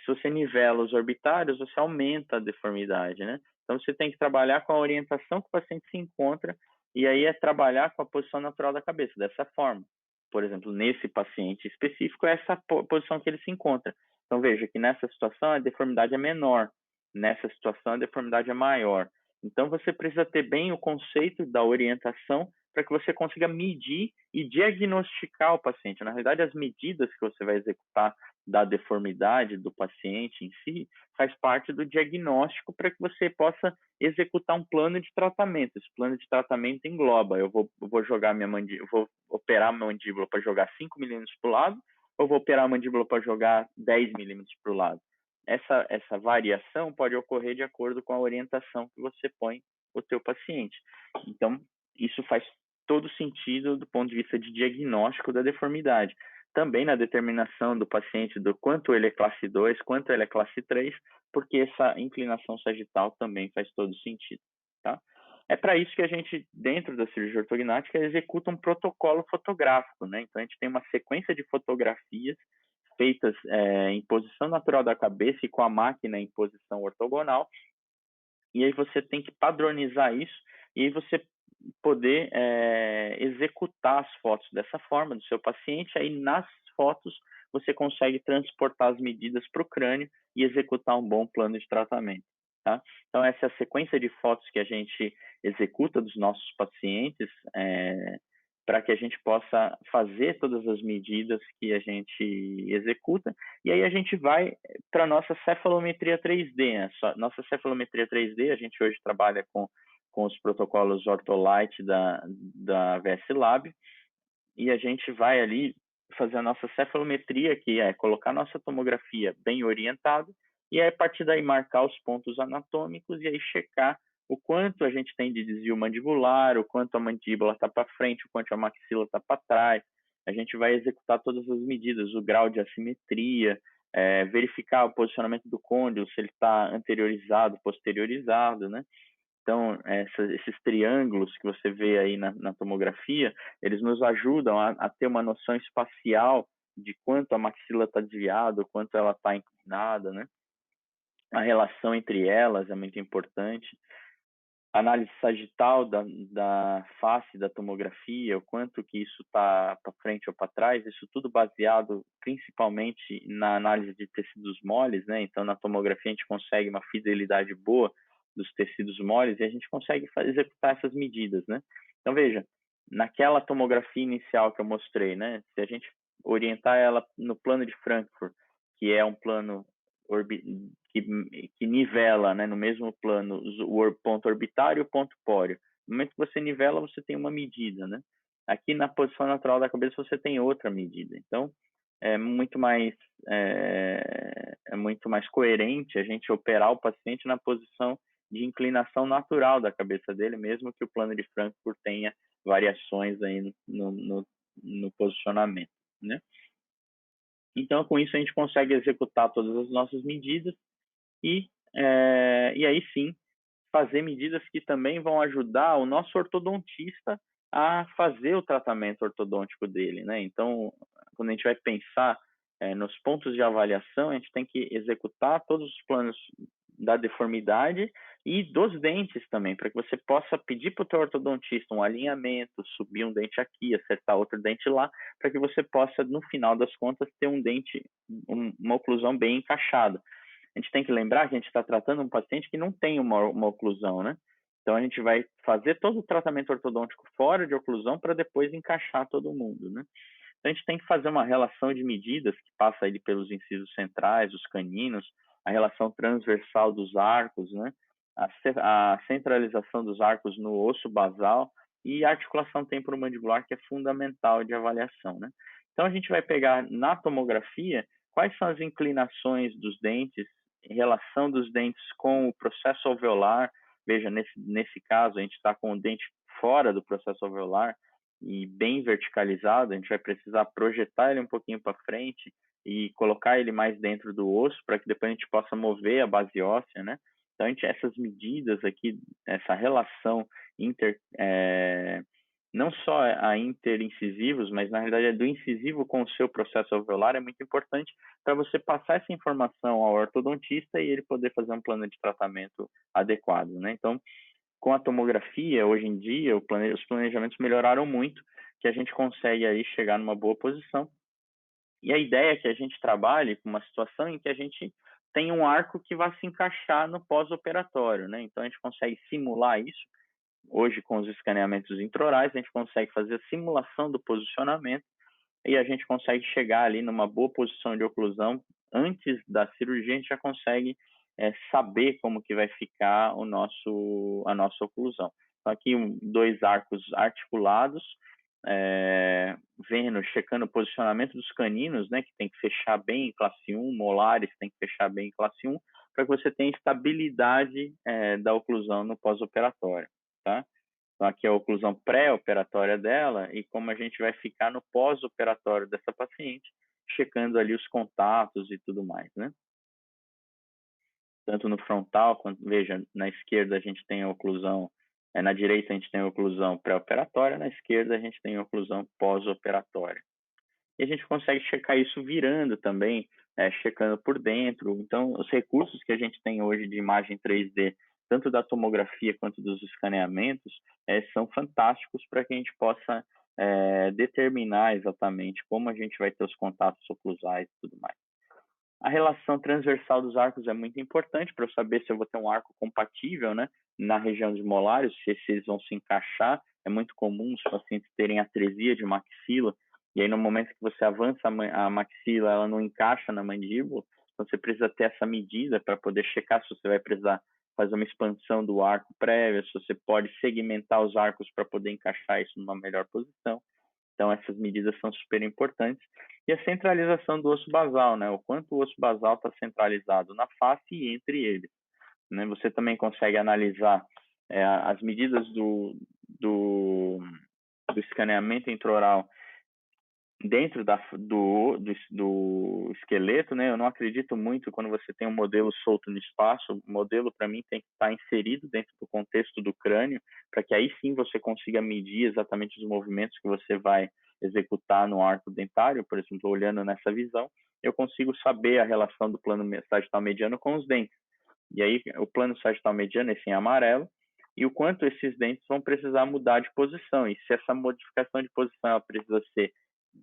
se você nivela os orbitários, você aumenta a deformidade, né? Então, você tem que trabalhar com a orientação que o paciente se encontra, e aí é trabalhar com a posição natural da cabeça, dessa forma. Por exemplo, nesse paciente específico, é essa posição que ele se encontra. Então, veja que nessa situação a deformidade é menor, nessa situação a deformidade é maior. Então, você precisa ter bem o conceito da orientação para que você consiga medir e diagnosticar o paciente. Na realidade, as medidas que você vai executar da deformidade do paciente em si faz parte do diagnóstico para que você possa executar um plano de tratamento. Esse plano de tratamento engloba, eu vou jogar vou operar a mandíbula para jogar 5 milímetros para o lado, ou vou operar a mandíbula para jogar 10 milímetros para o lado. Essa variação pode ocorrer de acordo com a orientação que você põe o teu paciente. Então, isso faz todo sentido do ponto de vista de diagnóstico da deformidade. Também na determinação do paciente do quanto ele é classe 2, quanto ele é classe 3, porque essa inclinação sagital também faz todo sentido, tá? É para isso que a gente, dentro da cirurgia ortognática, executa um protocolo fotográfico, né? Então, a gente tem uma sequência de fotografias feitas em posição natural da cabeça e com a máquina em posição ortogonal, e aí você tem que padronizar isso, e aí você poder executar as fotos dessa forma do seu paciente, aí nas fotos você consegue transportar as medidas para o crânio e executar um bom plano de tratamento, tá? Então, essa é a sequência de fotos que a gente executa dos nossos pacientes para que a gente possa fazer todas as medidas que a gente executa. E aí a gente vai para a nossa cefalometria 3D. Né? Nossa cefalometria 3D, a gente hoje trabalha com os protocolos OrthoLite da VS Lab, e a gente vai ali fazer a nossa cefalometria, que é colocar nossa tomografia bem orientada, e aí, a partir daí marcar os pontos anatômicos e aí checar o quanto a gente tem de desvio mandibular, o quanto a mandíbula está para frente, o quanto a maxila está para trás. A gente vai executar todas as medidas, o grau de assimetria, verificar o posicionamento do côndilo, se ele está anteriorizado, posteriorizado, né? Então, esses triângulos que você vê aí na tomografia, eles nos ajudam a ter uma noção espacial de quanto a maxila está desviada, quanto ela está inclinada, né? A relação entre elas é muito importante. A análise sagital da face da tomografia, o quanto que isso está para frente ou para trás, isso tudo baseado principalmente na análise de tecidos moles, né? Então, na tomografia a gente consegue uma fidelidade boa dos tecidos moles e a gente consegue executar essas medidas, né? Então, veja, naquela tomografia inicial que eu mostrei, né? Se a gente orientar ela no plano de Frankfurt, que é um plano que nivela, né, no mesmo plano o ponto orbitário e o ponto póreo. No momento que você nivela, você tem uma medida, né? Aqui na posição natural da cabeça você tem outra medida. Então é muito mais coerente a gente operar o paciente na posição de inclinação natural da cabeça dele, mesmo que o plano de Frankfurt tenha variações aí no posicionamento, né? Então, com isso, a gente consegue executar todas as nossas medidas e aí sim fazer medidas que também vão ajudar o nosso ortodontista a fazer o tratamento ortodôntico dele, né? Então, quando a gente vai pensar nos pontos de avaliação, a gente tem que executar todos os planos da deformidade e dos dentes também, para que você possa pedir para o teu ortodontista um alinhamento, subir um dente aqui, acertar outro dente lá, para que você possa, no final das contas, ter um dente, uma oclusão bem encaixada. A gente tem que lembrar que a gente está tratando um paciente que não tem uma oclusão, né? Então, a gente vai fazer todo o tratamento ortodôntico fora de oclusão para depois encaixar todo mundo, né? Então, a gente tem que fazer uma relação de medidas que passa ali pelos incisos centrais, os caninos, a relação transversal dos arcos, né? A centralização dos arcos no osso basal e a articulação temporomandibular, que é fundamental de avaliação, né? Então, a gente vai pegar na tomografia quais são as inclinações dos dentes, em relação dos dentes com o processo alveolar. Veja, nesse caso, a gente está com o dente fora do processo alveolar e bem verticalizado, a gente vai precisar projetar ele um pouquinho para frente e colocar ele mais dentro do osso para que depois a gente possa mover a base óssea, né? Então, essas medidas aqui, essa relação não só a interincisivos, mas na realidade do incisivo com o seu processo alveolar é muito importante para você passar essa informação ao ortodontista e ele poder fazer um plano de tratamento adequado, né? Então, com a tomografia, hoje em dia, os planejamentos melhoraram muito, que a gente consegue aí chegar numa boa posição. E a ideia é que a gente trabalhe com uma situação em que a gente tem um arco que vai se encaixar no pós-operatório, né? Então, a gente consegue simular isso. Hoje, com os escaneamentos intraorais, a gente consegue fazer a simulação do posicionamento e a gente consegue chegar ali numa boa posição de oclusão. Antes da cirurgia, a gente já consegue saber como que vai ficar a nossa oclusão. Então, aqui, dois arcos articulados, checando o posicionamento dos caninos, né, que tem que fechar bem em classe 1, molares tem que fechar bem em classe 1, para que você tenha estabilidade da oclusão no pós-operatório, tá? Então, aqui é a oclusão pré-operatória dela e como a gente vai ficar no pós-operatório dessa paciente, checando ali os contatos e tudo mais, né? Tanto no frontal, quanto, veja, na esquerda a gente tem a oclusão, na direita a gente tem a oclusão pré-operatória, na esquerda a gente tem a oclusão pós-operatória. E a gente consegue checar isso virando também, checando por dentro. Então, os recursos que a gente tem hoje de imagem 3D, tanto da tomografia quanto dos escaneamentos, são fantásticos para que a gente possa determinar exatamente como a gente vai ter os contatos oclusais e tudo mais. A relação transversal dos arcos é muito importante para eu saber se eu vou ter um arco compatível, né, na região de molares, se eles vão se encaixar é muito comum os pacientes terem atresia de maxila, e aí no momento que você avança a maxila, ela não encaixa na mandíbula, então você precisa ter essa medida para poder checar se você vai precisar fazer uma expansão do arco prévia, se você pode segmentar os arcos para poder encaixar isso numa melhor posição. Então, essas medidas são super importantes. E a centralização do osso basal, né? O quanto o osso basal está centralizado na face e entre eles. Né? Você também consegue analisar as medidas do escaneamento intraoral dentro do esqueleto, né? Eu não acredito muito quando você tem um modelo solto no espaço. O modelo, para mim, tem que estar inserido dentro do contexto do crânio, para que aí sim você consiga medir exatamente os movimentos que você vai executar no arco dentário. Por exemplo, olhando nessa visão, eu consigo saber a relação do plano sagital mediano com os dentes. E aí, o plano sagital mediano, esse em amarelo, e o quanto esses dentes vão precisar mudar de posição. E se essa modificação de posição ela precisa ser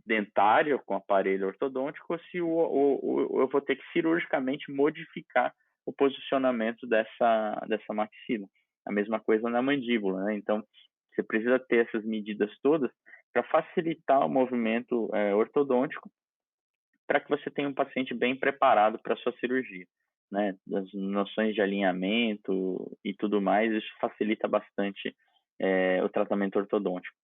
dentária, com aparelho ortodôntico, ou se eu vou ter que cirurgicamente modificar o posicionamento dessa maxila. A mesma coisa na mandíbula, né? Então, você precisa ter essas medidas todas para facilitar o movimento ortodôntico, para que você tenha um paciente bem preparado para a sua cirurgia. Né, das noções de alinhamento e tudo mais, isso facilita bastante o tratamento ortodôntico.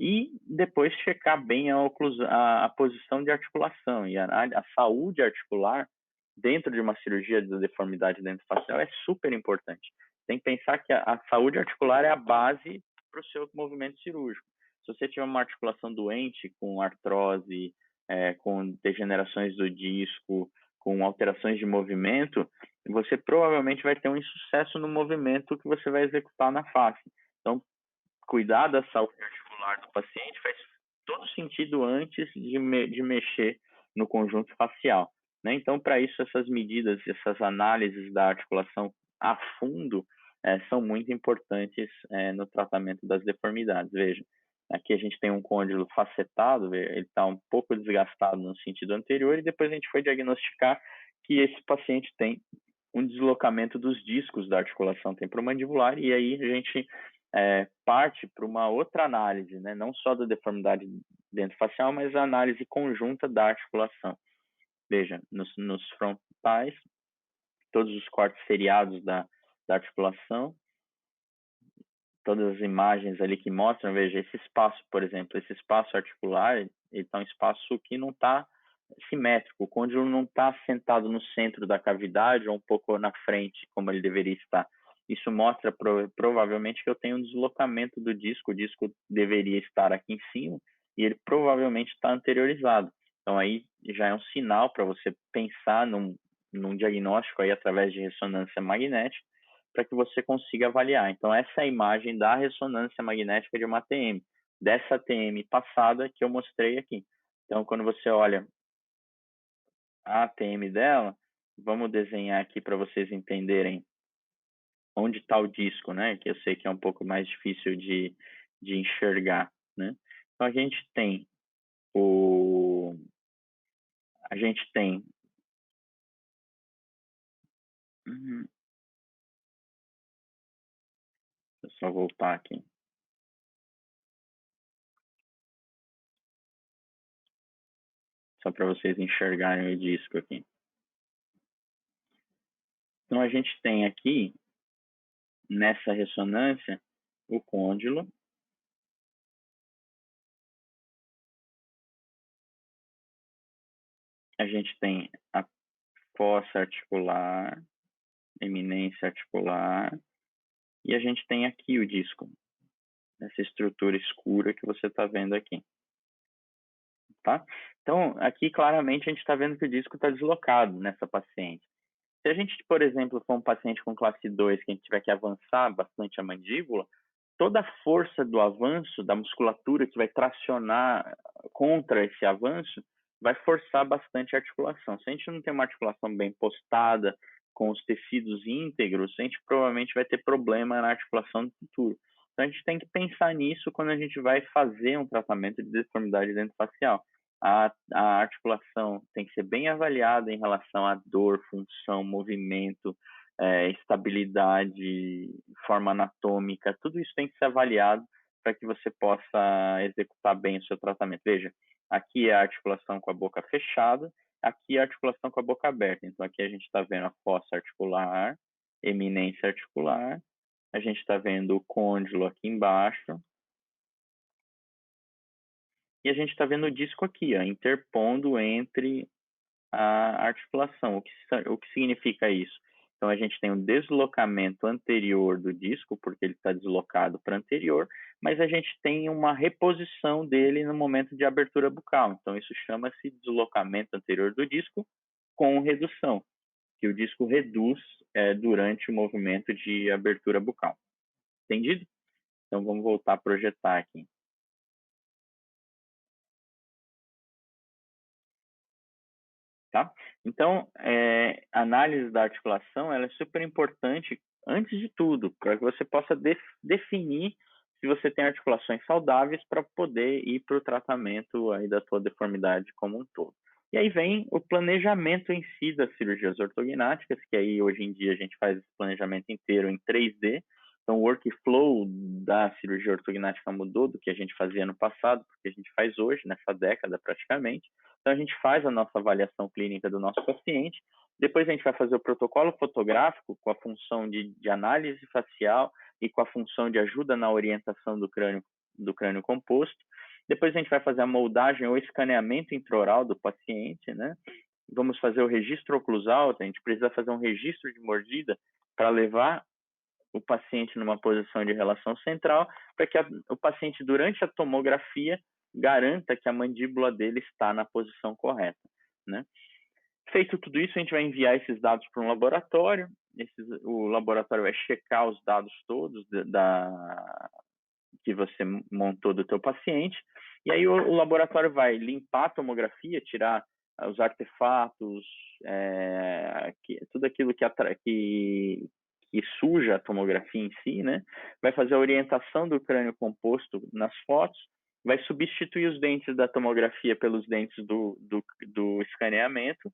E depois checar bem a posição de articulação e a saúde articular dentro de uma cirurgia de deformidade dentofacial é super importante. Tem que pensar que a saúde articular é a base para o seu movimento cirúrgico. Se você tiver uma articulação doente, com artrose, com degenerações do disco, com alterações de movimento, você provavelmente vai ter um insucesso no movimento que você vai executar na face. Então, cuidar da saúde articular do paciente faz todo sentido antes de mexer no conjunto facial. Né? Então, para isso, essas medidas, essas análises da articulação a fundo são muito importantes no tratamento das deformidades. Veja, aqui a gente tem um côndilo facetado, ele está um pouco desgastado no sentido anterior, e depois a gente foi diagnosticar que esse paciente tem um deslocamento dos discos da articulação temporomandibular, e aí a gente parte para uma outra análise, né? Não só da deformidade dentofacial, mas a análise conjunta da articulação. Veja, nos frontais, todos os cortes seriados da articulação, todas as imagens ali que mostram, veja, esse espaço, por exemplo, esse espaço articular, ele está um espaço que não está simétrico, o côndilo não está sentado no centro da cavidade ou um pouco na frente, como ele deveria estar. Isso mostra provavelmente que eu tenho um deslocamento do disco, o disco deveria estar aqui em cima e ele provavelmente está anteriorizado. Então aí já é um sinal para você pensar num diagnóstico aí através de ressonância magnética, para que você consiga avaliar. Então essa é a imagem da ressonância magnética de uma ATM, dessa ATM passada que eu mostrei aqui. Então quando você olha a ATM dela, vamos desenhar aqui para vocês entenderem onde está o disco, né? Que eu sei que é um pouco mais difícil de enxergar, né? Então a gente tem deixa eu só voltar aqui. Só para vocês enxergarem o disco aqui. Então a gente tem aqui, nessa ressonância, o côndilo. A gente tem a fossa articular, eminência articular, e a gente tem aqui o disco, essa estrutura escura que você está vendo aqui. Tá? Então, aqui claramente a gente está vendo que o disco está deslocado nessa paciente. Se a gente, por exemplo, for um paciente com classe 2, que a gente tiver que avançar bastante a mandíbula, toda a força do avanço, da musculatura que vai tracionar contra esse avanço, vai forçar bastante a articulação. Se a gente não tem uma articulação bem postada, com os tecidos íntegros, a gente provavelmente vai ter problema na articulação do futuro. Então, a gente tem que pensar nisso quando a gente vai fazer um tratamento de deformidade dentofacial. A articulação tem que ser bem avaliada em relação à dor, função, movimento, estabilidade, forma anatômica, tudo isso tem que ser avaliado para que você possa executar bem o seu tratamento. Veja, aqui é a articulação com a boca fechada, aqui é a articulação com a boca aberta. Então, aqui a gente está vendo a fossa articular, eminência articular, a gente está vendo o côndilo aqui embaixo, e a gente está vendo o disco aqui, ó, interpondo entre a articulação. O que significa isso? Então, a gente tem um deslocamento anterior do disco, porque ele está deslocado para anterior, mas a gente tem uma reposição dele no momento de abertura bucal. Então, isso chama-se deslocamento anterior do disco com redução, que o disco reduz durante o movimento de abertura bucal. Entendido? Então, vamos voltar a projetar aqui. Tá? Então, a análise da articulação ela é super importante, antes de tudo, para que você possa definir se você tem articulações saudáveis para poder ir para o tratamento aí da sua deformidade como um todo. E aí vem o planejamento em si das cirurgias ortognáticas, que aí hoje em dia a gente faz esse planejamento inteiro em 3D. Então, o workflow da cirurgia ortognática mudou do que a gente fazia no passado, porque a gente faz hoje, nessa década praticamente. Então, a gente faz a nossa avaliação clínica do nosso paciente, depois a gente vai fazer o protocolo fotográfico com a função de análise facial e com a função de ajuda na orientação do crânio composto. Depois a gente vai fazer a moldagem ou escaneamento intraoral do paciente, né? Vamos fazer o registro oclusal, a gente precisa fazer um registro de mordida para levar o paciente numa posição de relação central, para que o paciente, durante a tomografia, garanta que a mandíbula dele está na posição correta, né? Feito tudo isso, a gente vai enviar esses dados para um laboratório, o laboratório vai checar os dados todos que você montou do teu paciente, e aí o laboratório vai limpar a tomografia, tirar os artefatos, tudo aquilo que suja a tomografia em si, né? Vai fazer a orientação do crânio composto nas fotos, vai substituir os dentes da tomografia pelos dentes do escaneamento,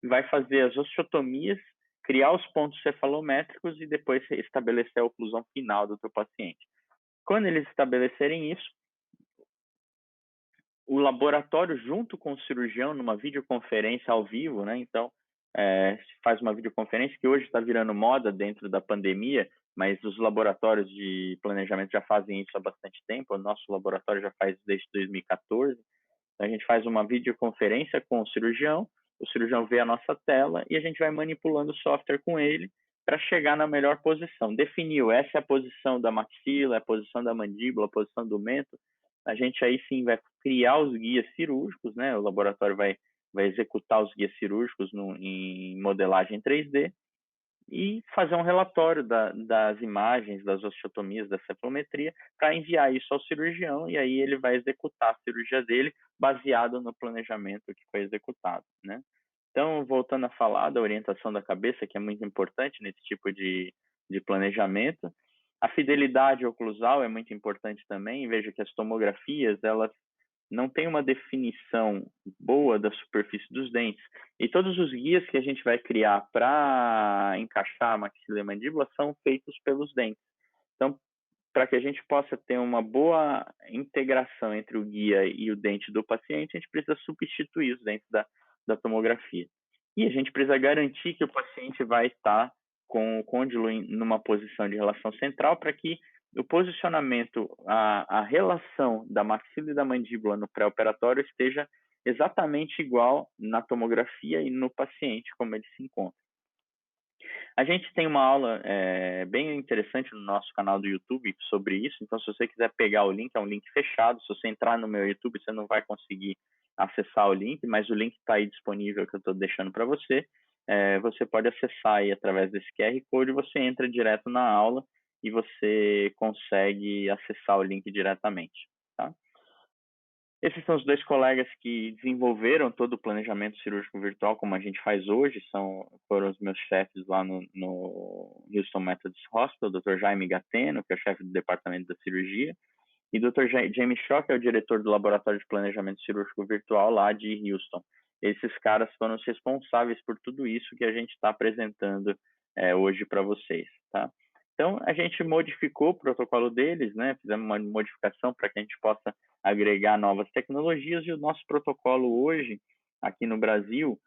vai fazer as osteotomias, criar os pontos cefalométricos e depois estabelecer a oclusão final do teu paciente. Quando eles estabelecerem isso, o laboratório, junto com o cirurgião, numa videoconferência ao vivo, né? Então, faz uma videoconferência que hoje está virando moda dentro da pandemia, mas os laboratórios de planejamento já fazem isso há bastante tempo. O nosso laboratório já faz desde 2014. Então, a gente faz uma videoconferência com o cirurgião vê a nossa tela e a gente vai manipulando o software com ele para chegar na melhor posição. Definiu, essa é a posição da maxila, é a posição da mandíbula, a posição do mento. A gente aí sim vai criar os guias cirúrgicos, né? O laboratório vai executar os guias cirúrgicos em modelagem 3D e fazer um relatório das imagens, das osteotomias, da cefometria, para enviar isso ao cirurgião, e aí ele vai executar a cirurgia dele baseado no planejamento que foi executado, né? Então, voltando a falar da orientação da cabeça, que é muito importante nesse tipo de planejamento, a fidelidade oclusal é muito importante também. Veja que as tomografias, elas não têm uma definição boa da superfície dos dentes. E todos os guias que a gente vai criar para encaixar a maxila e a mandíbula são feitos pelos dentes. Então, para que a gente possa ter uma boa integração entre o guia e o dente do paciente, a gente precisa substituir os dentes da tomografia. E a gente precisa garantir que o paciente vai estar com o côndilo numa posição de relação central para que o posicionamento, a relação da maxila e da mandíbula no pré-operatório esteja exatamente igual na tomografia e no paciente, como ele se encontra. A gente tem uma aula bem interessante no nosso canal do YouTube sobre isso, então se você quiser pegar o link, é um link fechado, se você entrar no meu YouTube, você não vai conseguir acessar o link, mas o link está aí disponível que eu estou deixando para você. Você pode acessar aí através desse QR Code, você entra direto na aula e você consegue acessar o link diretamente, tá? Esses são os dois colegas que desenvolveram todo o planejamento cirúrgico virtual, como a gente faz hoje, foram os meus chefes lá no Houston Methodist Hospital, o Dr. Jaime Gateno, que é o chefe do departamento da cirurgia, e o Dr. James Shaw, que é o diretor do Laboratório de Planejamento Cirúrgico Virtual lá de Houston. Esses caras foram os responsáveis por tudo isso que a gente está apresentando hoje para vocês, tá? Então, a gente modificou o protocolo deles, né? Fizemos uma modificação para que a gente possa agregar novas tecnologias, e o nosso protocolo hoje, aqui no Brasil,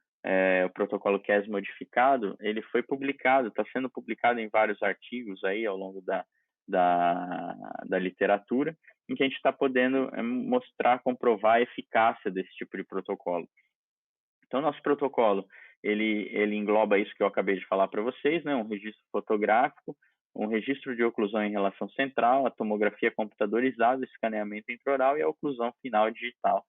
o protocolo CAS modificado, ele foi publicado, está sendo publicado em vários artigos aí ao longo da literatura, em que a gente está podendo mostrar, comprovar a eficácia desse tipo de protocolo. Então, nosso protocolo, ele engloba isso que eu acabei de falar para vocês, né? Um registro fotográfico, um registro de oclusão em relação central, a tomografia computadorizada, escaneamento intraoral e a oclusão final digital,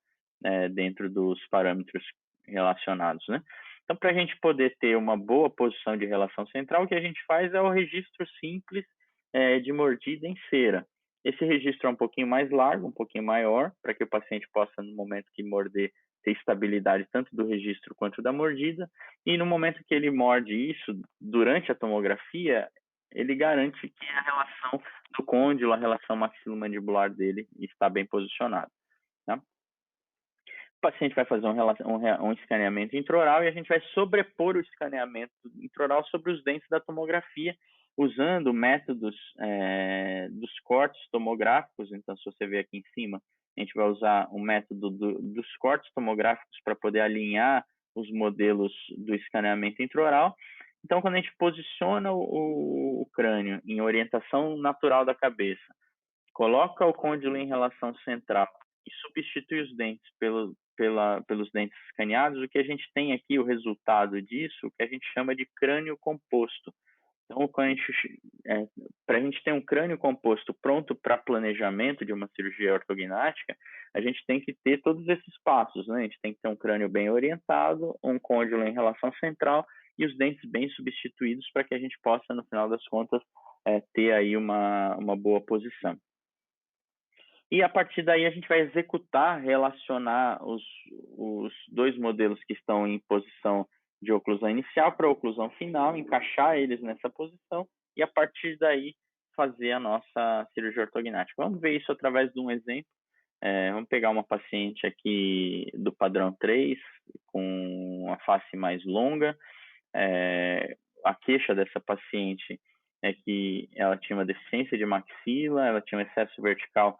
dentro dos parâmetros relacionados, né? Então, para a gente poder ter uma boa posição de relação central, o que a gente faz é o registro simples de mordida em cera. Esse registro é um pouquinho mais largo, um pouquinho maior, para que o paciente possa, no momento que morder, ter estabilidade tanto do registro quanto da mordida, e no momento que ele morde isso, durante a tomografia, ele garante que a relação do côndilo, a relação maxilomandibular dele está bem posicionada. Tá? O paciente vai fazer um escaneamento intraoral e a gente vai sobrepor o escaneamento intraoral sobre os dentes da tomografia, usando métodos dos cortes tomográficos. Então, se você ver aqui em cima, a gente vai usar o método dos cortes tomográficos para poder alinhar os modelos do escaneamento intraoral. Então, quando a gente posiciona o crânio em orientação natural da cabeça, coloca o côndilo em relação central e substitui os dentes pelos dentes escaneados, o que a gente tem aqui, o resultado disso, o que a gente chama de crânio composto. Então, para a gente ter um crânio composto pronto para planejamento de uma cirurgia ortognática, a gente tem que ter todos esses passos, né? A gente tem que ter um crânio bem orientado, um côndilo em relação central e os dentes bem substituídos para que a gente possa, no final das contas, ter aí uma boa posição. E a partir daí a gente vai executar, relacionar os dois modelos que estão em posição de oclusão inicial para a oclusão final, encaixar eles nessa posição e a partir daí fazer a nossa cirurgia ortognática. Vamos ver isso através de um exemplo. Vamos pegar uma paciente aqui do padrão 3, com a face mais longa. A queixa dessa paciente é que ela tinha uma deficiência de maxila, ela tinha um excesso vertical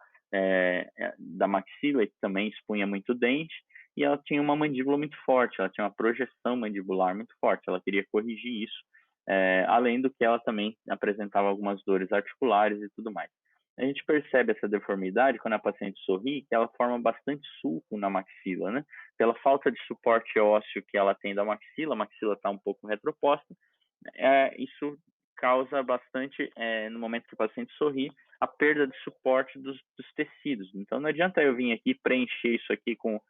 da maxila, que também expunha muito dente, e ela tinha uma mandíbula muito forte, ela tinha uma projeção mandibular muito forte, ela queria corrigir isso, além do que ela também apresentava algumas dores articulares e tudo mais. A gente percebe essa deformidade quando a paciente sorri, que ela forma bastante sulco na maxila, né? Pela falta de suporte ósseo que ela tem da maxila, a maxila está um pouco retroposta, isso causa bastante, no momento que o paciente sorri, a perda de suporte dos tecidos. Então, não adianta eu vir aqui preencher isso aqui com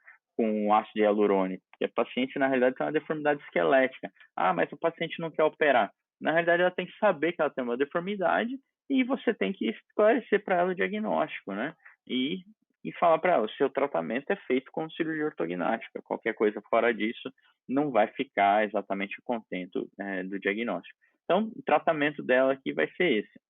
ácido hialurônico, porque a paciente, na realidade, tem uma deformidade esquelética. Ah, mas o paciente não quer operar. Na realidade, ela tem que saber que ela tem uma deformidade e você tem que esclarecer para ela o diagnóstico, né? E falar para ela, o seu tratamento é feito com cirurgia ortognática. Qualquer coisa fora disso não vai ficar exatamente contento do diagnóstico. Então, o tratamento dela aqui vai ser esse.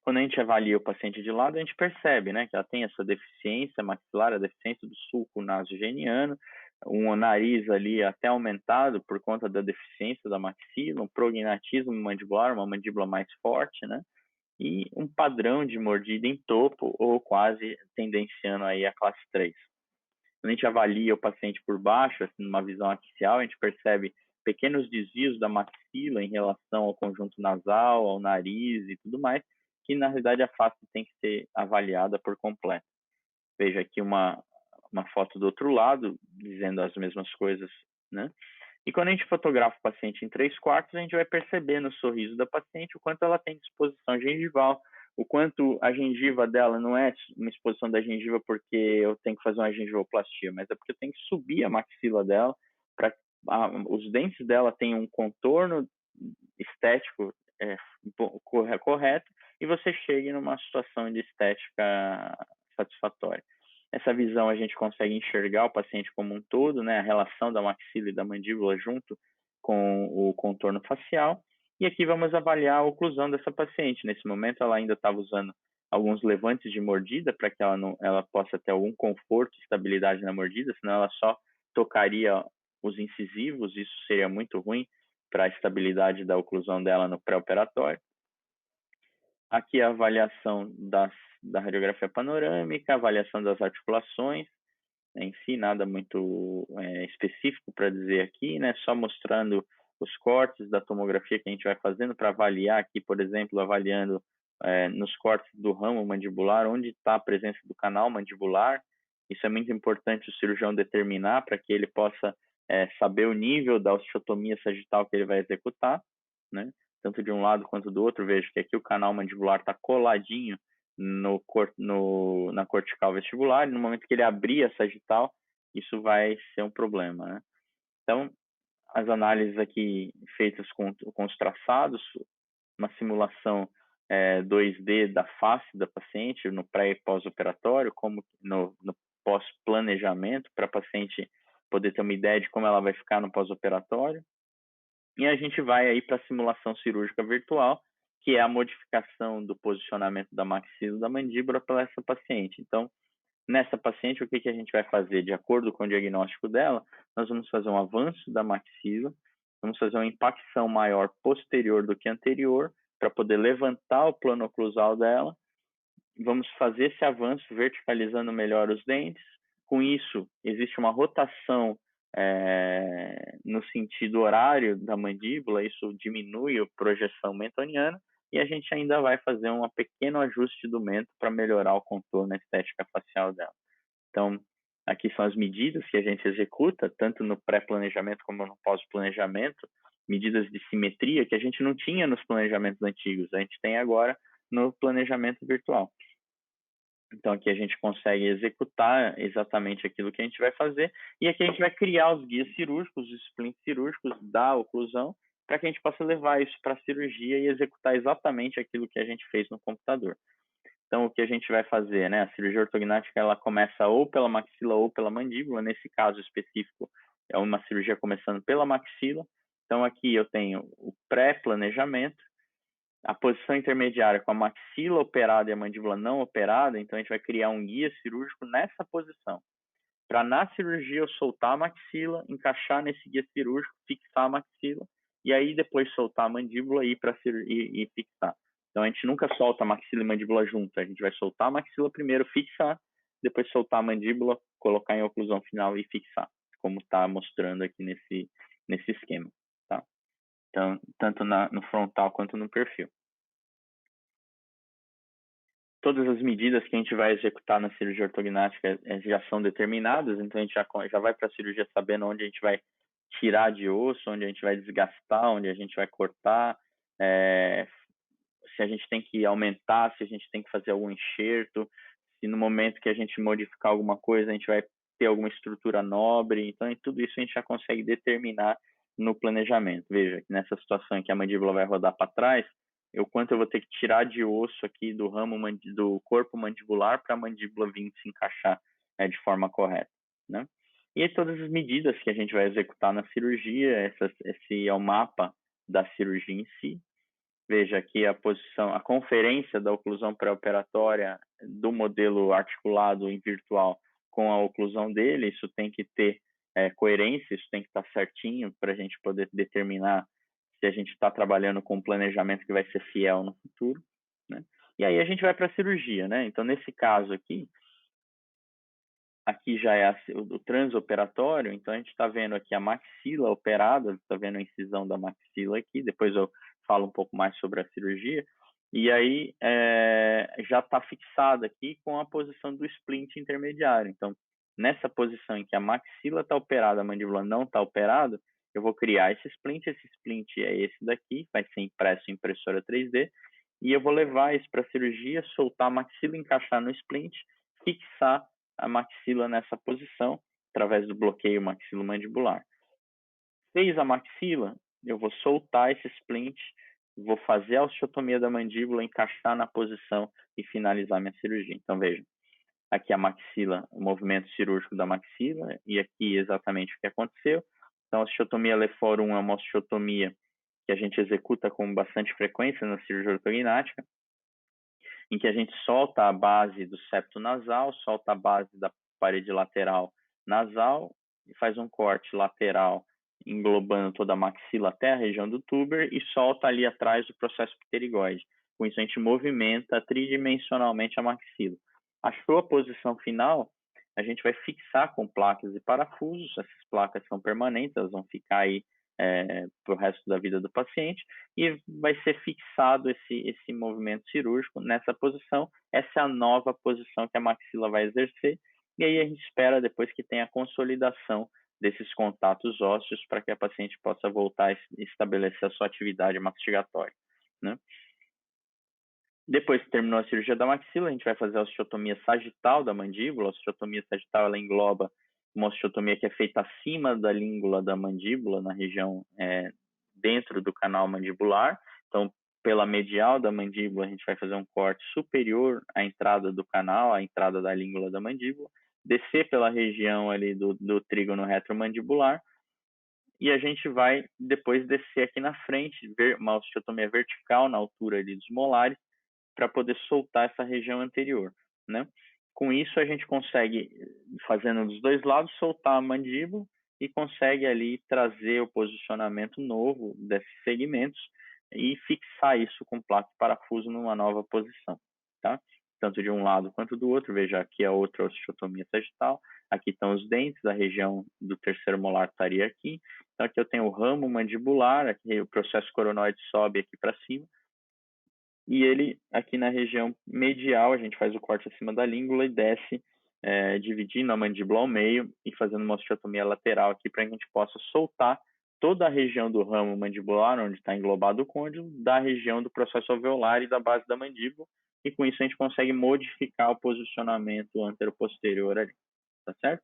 Quando a gente avalia o paciente de lado, a gente percebe, né, que ela tem essa deficiência maxilar, a deficiência do sulco nasogeniano, um nariz ali até aumentado por conta da deficiência da maxila, um prognatismo mandibular, uma mandíbula mais forte, né, e um padrão de mordida em topo ou quase tendenciando aí a classe 3. Quando a gente avalia o paciente por baixo, assim, numa visão axial, a gente percebe pequenos desvios da maxila em relação ao conjunto nasal, ao nariz e tudo mais, que na realidade a face tem que ser avaliada por completo. Veja aqui uma foto do outro lado, dizendo as mesmas coisas, né? E quando a gente fotografa o paciente em 3/4, a gente vai perceber no sorriso da paciente o quanto ela tem disposição gengival, o quanto a gengiva dela não é uma exposição da gengiva porque eu tenho que fazer uma gengivoplastia, mas é porque eu tenho que subir a maxila dela para os dentes dela tenham um contorno estético correto e você chegue numa situação de estética satisfatória. Essa visão a gente consegue enxergar o paciente como um todo, né? A relação da maxila e da mandíbula junto com o contorno facial. E aqui vamos avaliar a oclusão dessa paciente. Nesse momento, ela ainda estava usando alguns levantes de mordida para que ela possa ter algum conforto e estabilidade na mordida, senão ela só tocaria os incisivos, isso seria muito ruim para a estabilidade da oclusão dela no pré-operatório. Aqui a avaliação da radiografia panorâmica, a avaliação das articulações, em si, nada muito específico para dizer aqui, né? Só mostrando os cortes da tomografia que a gente vai fazendo para avaliar aqui, por exemplo, avaliando nos cortes do ramo mandibular, onde está a presença do canal mandibular. Isso é muito importante o cirurgião determinar para que ele possa saber o nível da osteotomia sagital que ele vai executar, né? Tanto de um lado quanto do outro. Veja que aqui o canal mandibular está coladinho na cortical vestibular, e no momento que ele abrir a sagital, isso vai ser um problema, né? Então, as análises aqui feitas com os traçados, uma simulação 2D da face da paciente no pré e pós-operatório, como no pós-planejamento, para a paciente poder ter uma ideia de como ela vai ficar no pós-operatório. E a gente vai aí para a simulação cirúrgica virtual, que é a modificação do posicionamento da maxila e da mandíbula para essa paciente. Então, nessa paciente, o que a gente vai fazer? De acordo com o diagnóstico dela, nós vamos fazer um avanço da maxila, vamos fazer uma impacção maior posterior do que anterior, para poder levantar o plano oclusal dela, vamos fazer esse avanço verticalizando melhor os dentes. Com isso, existe uma rotação no sentido horário da mandíbula, isso diminui a projeção mentoniana, e a gente ainda vai fazer um pequeno ajuste do mento para melhorar o contorno, a estética facial dela. Então, aqui são as medidas que a gente executa, tanto no pré-planejamento como no pós-planejamento, medidas de simetria que a gente não tinha nos planejamentos antigos, a gente tem agora no planejamento virtual. Então, aqui a gente consegue executar exatamente aquilo que a gente vai fazer, e aqui a gente vai criar os guias cirúrgicos, os splints cirúrgicos da oclusão, para que a gente possa levar isso para a cirurgia e executar exatamente aquilo que a gente fez no computador. Então, o que a gente vai fazer, né? A cirurgia ortognática, ela começa ou pela maxila ou pela mandíbula. Nesse caso específico, é uma cirurgia começando pela maxila. Então, aqui eu tenho o pré-planejamento, a posição intermediária com a maxila operada e a mandíbula não operada. Então, a gente vai criar um guia cirúrgico nessa posição. Para, na cirurgia, eu soltar a maxila, encaixar nesse guia cirúrgico, fixar a maxila, e aí depois soltar a mandíbula e fixar. Então, a gente nunca solta a maxila e mandíbula junto. A gente vai soltar a maxila primeiro, fixar, depois soltar a mandíbula, colocar em oclusão final e fixar, como está mostrando aqui nesse esquema. Tá? Então, tanto no frontal quanto no perfil. Todas as medidas que a gente vai executar na cirurgia ortognática já são determinadas, então a gente já vai para a cirurgia sabendo onde a gente vai tirar de osso, onde a gente vai desgastar, onde a gente vai cortar, se a gente tem que aumentar, se a gente tem que fazer algum enxerto, se no momento que a gente modificar alguma coisa a gente vai ter alguma estrutura nobre. Então, tudo isso a gente já consegue determinar no planejamento. Veja, que nessa situação em que a mandíbula vai rodar para trás, o quanto eu vou ter que tirar de osso aqui do ramo do corpo mandibular para a mandíbula vir se encaixar de forma correta, né? E aí, todas as medidas que a gente vai executar na cirurgia, esse é o mapa da cirurgia em si. Veja aqui a conferência da oclusão pré-operatória do modelo articulado em virtual com a oclusão dele. Isso tem que ter coerência, isso tem que estar certinho para a gente poder determinar se a gente está trabalhando com um planejamento que vai ser fiel no futuro, né? E aí a gente vai para a cirurgia, né? Então, nesse caso aqui já é o transoperatório. Então, a gente está vendo aqui a maxila operada, está vendo a incisão da maxila aqui, depois eu falo um pouco mais sobre a cirurgia, e aí já está fixada aqui com a posição do splint intermediário. Então, nessa posição em que a maxila está operada, a mandíbula não está operada, eu vou criar esse splint é esse daqui, vai ser impresso em impressora 3D, e eu vou levar isso para a cirurgia, soltar a maxila, encaixar no splint, fixar a maxila nessa posição, através do bloqueio maxilomandibular. Fez a maxila, eu vou soltar esse splint, vou fazer a osteotomia da mandíbula, encaixar na posição e finalizar minha cirurgia. Então, vejam, aqui a maxila, o movimento cirúrgico da maxila, e aqui exatamente o que aconteceu. Então, a osteotomia Lefort 1 é uma osteotomia que a gente executa com bastante frequência na cirurgia ortognática, em que a gente solta a base do septo nasal, solta a base da parede lateral nasal, e faz um corte lateral englobando toda a maxila até a região do tuber e solta ali atrás o processo pterigoide. Com isso, a gente movimenta tridimensionalmente a maxila. Achou a posição final, a gente vai fixar com placas e parafusos. Essas placas são permanentes, elas vão ficar aí para o resto da vida do paciente, e vai ser fixado esse movimento cirúrgico nessa posição. Essa é a nova posição que a maxila vai exercer, e aí a gente espera depois que tenha a consolidação desses contatos ósseos para que a paciente possa voltar a estabelecer a sua atividade mastigatória, né? Depois que terminou a cirurgia da maxila, a gente vai fazer a osteotomia sagital da mandíbula. A osteotomia sagital, ela engloba uma osteotomia que é feita acima da língula da mandíbula, na região dentro do canal mandibular. Então, pela medial da mandíbula, a gente vai fazer um corte superior à entrada do canal, à entrada da língula da mandíbula, descer pela região ali do trígono retromandibular, e a gente vai depois descer aqui na frente, ver uma osteotomia vertical na altura ali dos molares, para poder soltar essa região anterior, né? Com isso, a gente consegue, fazendo dos dois lados, soltar a mandíbula e consegue ali trazer o posicionamento novo desses segmentos e fixar isso com placa e parafuso numa nova posição, tá? Tanto de um lado quanto do outro. Veja, aqui a outra osteotomia sagital, aqui estão os dentes, a região do terceiro molar estaria aqui. Então, aqui eu tenho o ramo mandibular, aqui o processo coronoide sobe aqui para cima, e ele, aqui na região medial, a gente faz o corte acima da língula e desce, dividindo a mandíbula ao meio e fazendo uma osteotomia lateral aqui para que a gente possa soltar toda a região do ramo mandibular, onde está englobado o côndilo, da região do processo alveolar e da base da mandíbula, e com isso a gente consegue modificar o posicionamento antero-posterior ali, tá certo?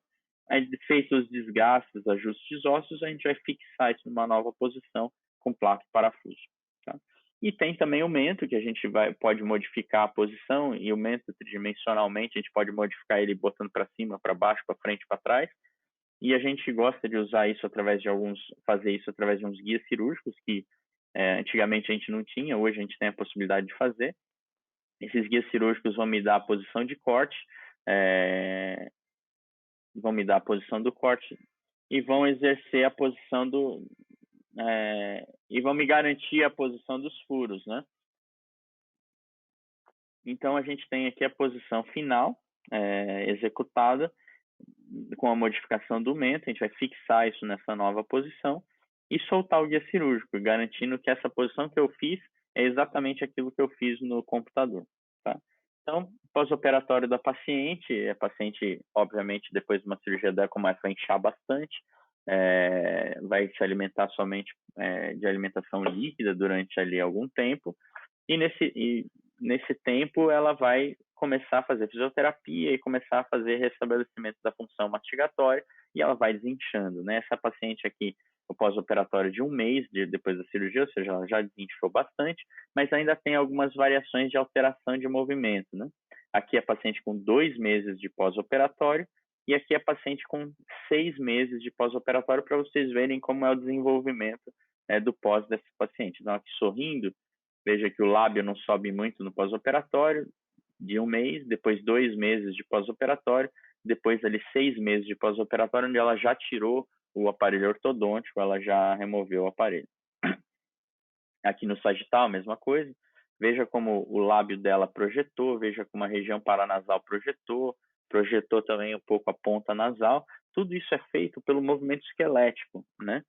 Aí, feitos os desgastes, ajustes ósseos, a gente vai fixar isso numa nova posição com placa e parafuso, tá? E tem também o mento, que a gente pode modificar a posição, e o mento tridimensionalmente, a gente pode modificar ele botando para cima, para baixo, para frente, para trás. E a gente gosta de usar isso fazer isso através de uns guias cirúrgicos, que antigamente a gente não tinha, hoje a gente tem a possibilidade de fazer. Esses guias cirúrgicos vão me dar a posição de corte, vão me dar a posição do corte e vão exercer a posição e vão me garantir a posição dos furos, né? Então, a gente tem aqui a posição final executada com a modificação do mento. A gente vai fixar isso nessa nova posição e soltar o guia cirúrgico, garantindo que essa posição que eu fiz é exatamente aquilo que eu fiz no computador, tá? Então, pós-operatório da paciente, a paciente, obviamente, depois de uma cirurgia dela, começa a inchar bastante, vai se alimentar somente de alimentação líquida durante ali algum tempo, e nesse tempo ela vai começar a fazer fisioterapia e começar a fazer restabelecimento da função mastigatória, e ela vai desinchando, né? Essa paciente aqui, o pós-operatório de um mês depois da cirurgia, ou seja, ela já desinchou bastante, mas ainda tem algumas variações de alteração de movimento, né? Aqui a paciente com 2 meses de pós-operatório, e aqui a paciente com 6 meses de pós-operatório, para vocês verem como é o desenvolvimento do pós dessa paciente. Então, aqui sorrindo, veja que o lábio não sobe muito no pós-operatório, de um mês, depois 2 meses de pós-operatório, depois ali 6 meses de pós-operatório, onde ela já tirou o aparelho ortodôntico, ela já removeu o aparelho. Aqui no sagital, a mesma coisa. Veja como o lábio dela projetou, veja como a região paranasal projetou também um pouco a ponta nasal. Tudo isso é feito pelo movimento esquelético, né?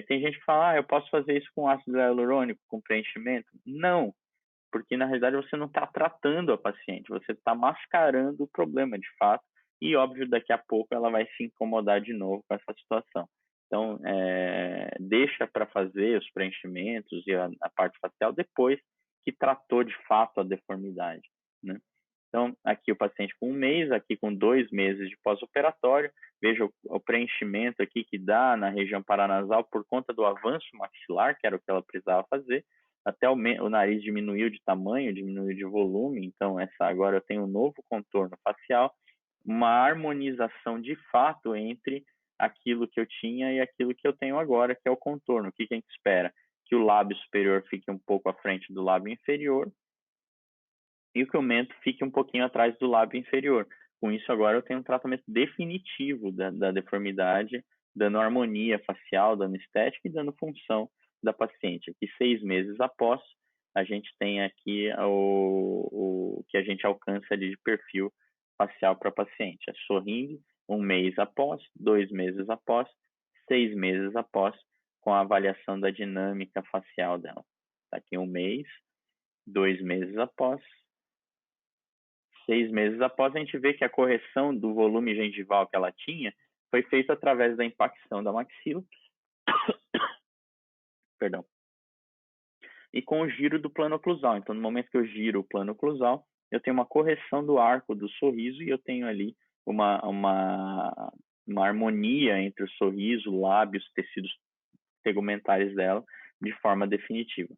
Tem gente que fala, eu posso fazer isso com ácido hialurônico, com preenchimento? Não, porque na realidade você não está tratando a paciente, você está mascarando o problema de fato, e óbvio, daqui a pouco ela vai se incomodar de novo com essa situação. Então, deixa para fazer os preenchimentos e a parte facial depois que tratou de fato a deformidade, né? Então, aqui o paciente com 1 mês, aqui com 2 meses de pós-operatório. Veja o preenchimento aqui que dá na região paranasal por conta do avanço maxilar, que era o que ela precisava fazer. Até o nariz diminuiu de tamanho, diminuiu de volume. Então, agora eu tenho um novo contorno facial, uma harmonização de fato entre aquilo que eu tinha e aquilo que eu tenho agora, que é o contorno. O que a gente espera? Que o lábio superior fique um pouco à frente do lábio inferior e que o mento fique um pouquinho atrás do lábio inferior. Com isso, agora eu tenho um tratamento definitivo da deformidade, dando harmonia facial, dando estética e dando função da paciente. Aqui, 6 meses após, a gente tem aqui o que a gente alcança ali de perfil facial para paciente. É sorrindo 1 mês após, 2 meses após, 6 meses após, com a avaliação da dinâmica facial dela. Tá aqui 1 mês, 2 meses após, 6 meses após, a gente vê que a correção do volume gengival que ela tinha foi feita através da impacção da maxila, perdão, e com o giro do plano oclusal. Então, no momento que eu giro o plano oclusal, eu tenho uma correção do arco do sorriso e eu tenho ali uma harmonia entre o sorriso, lábios, tecidos tegumentares dela, de forma definitiva.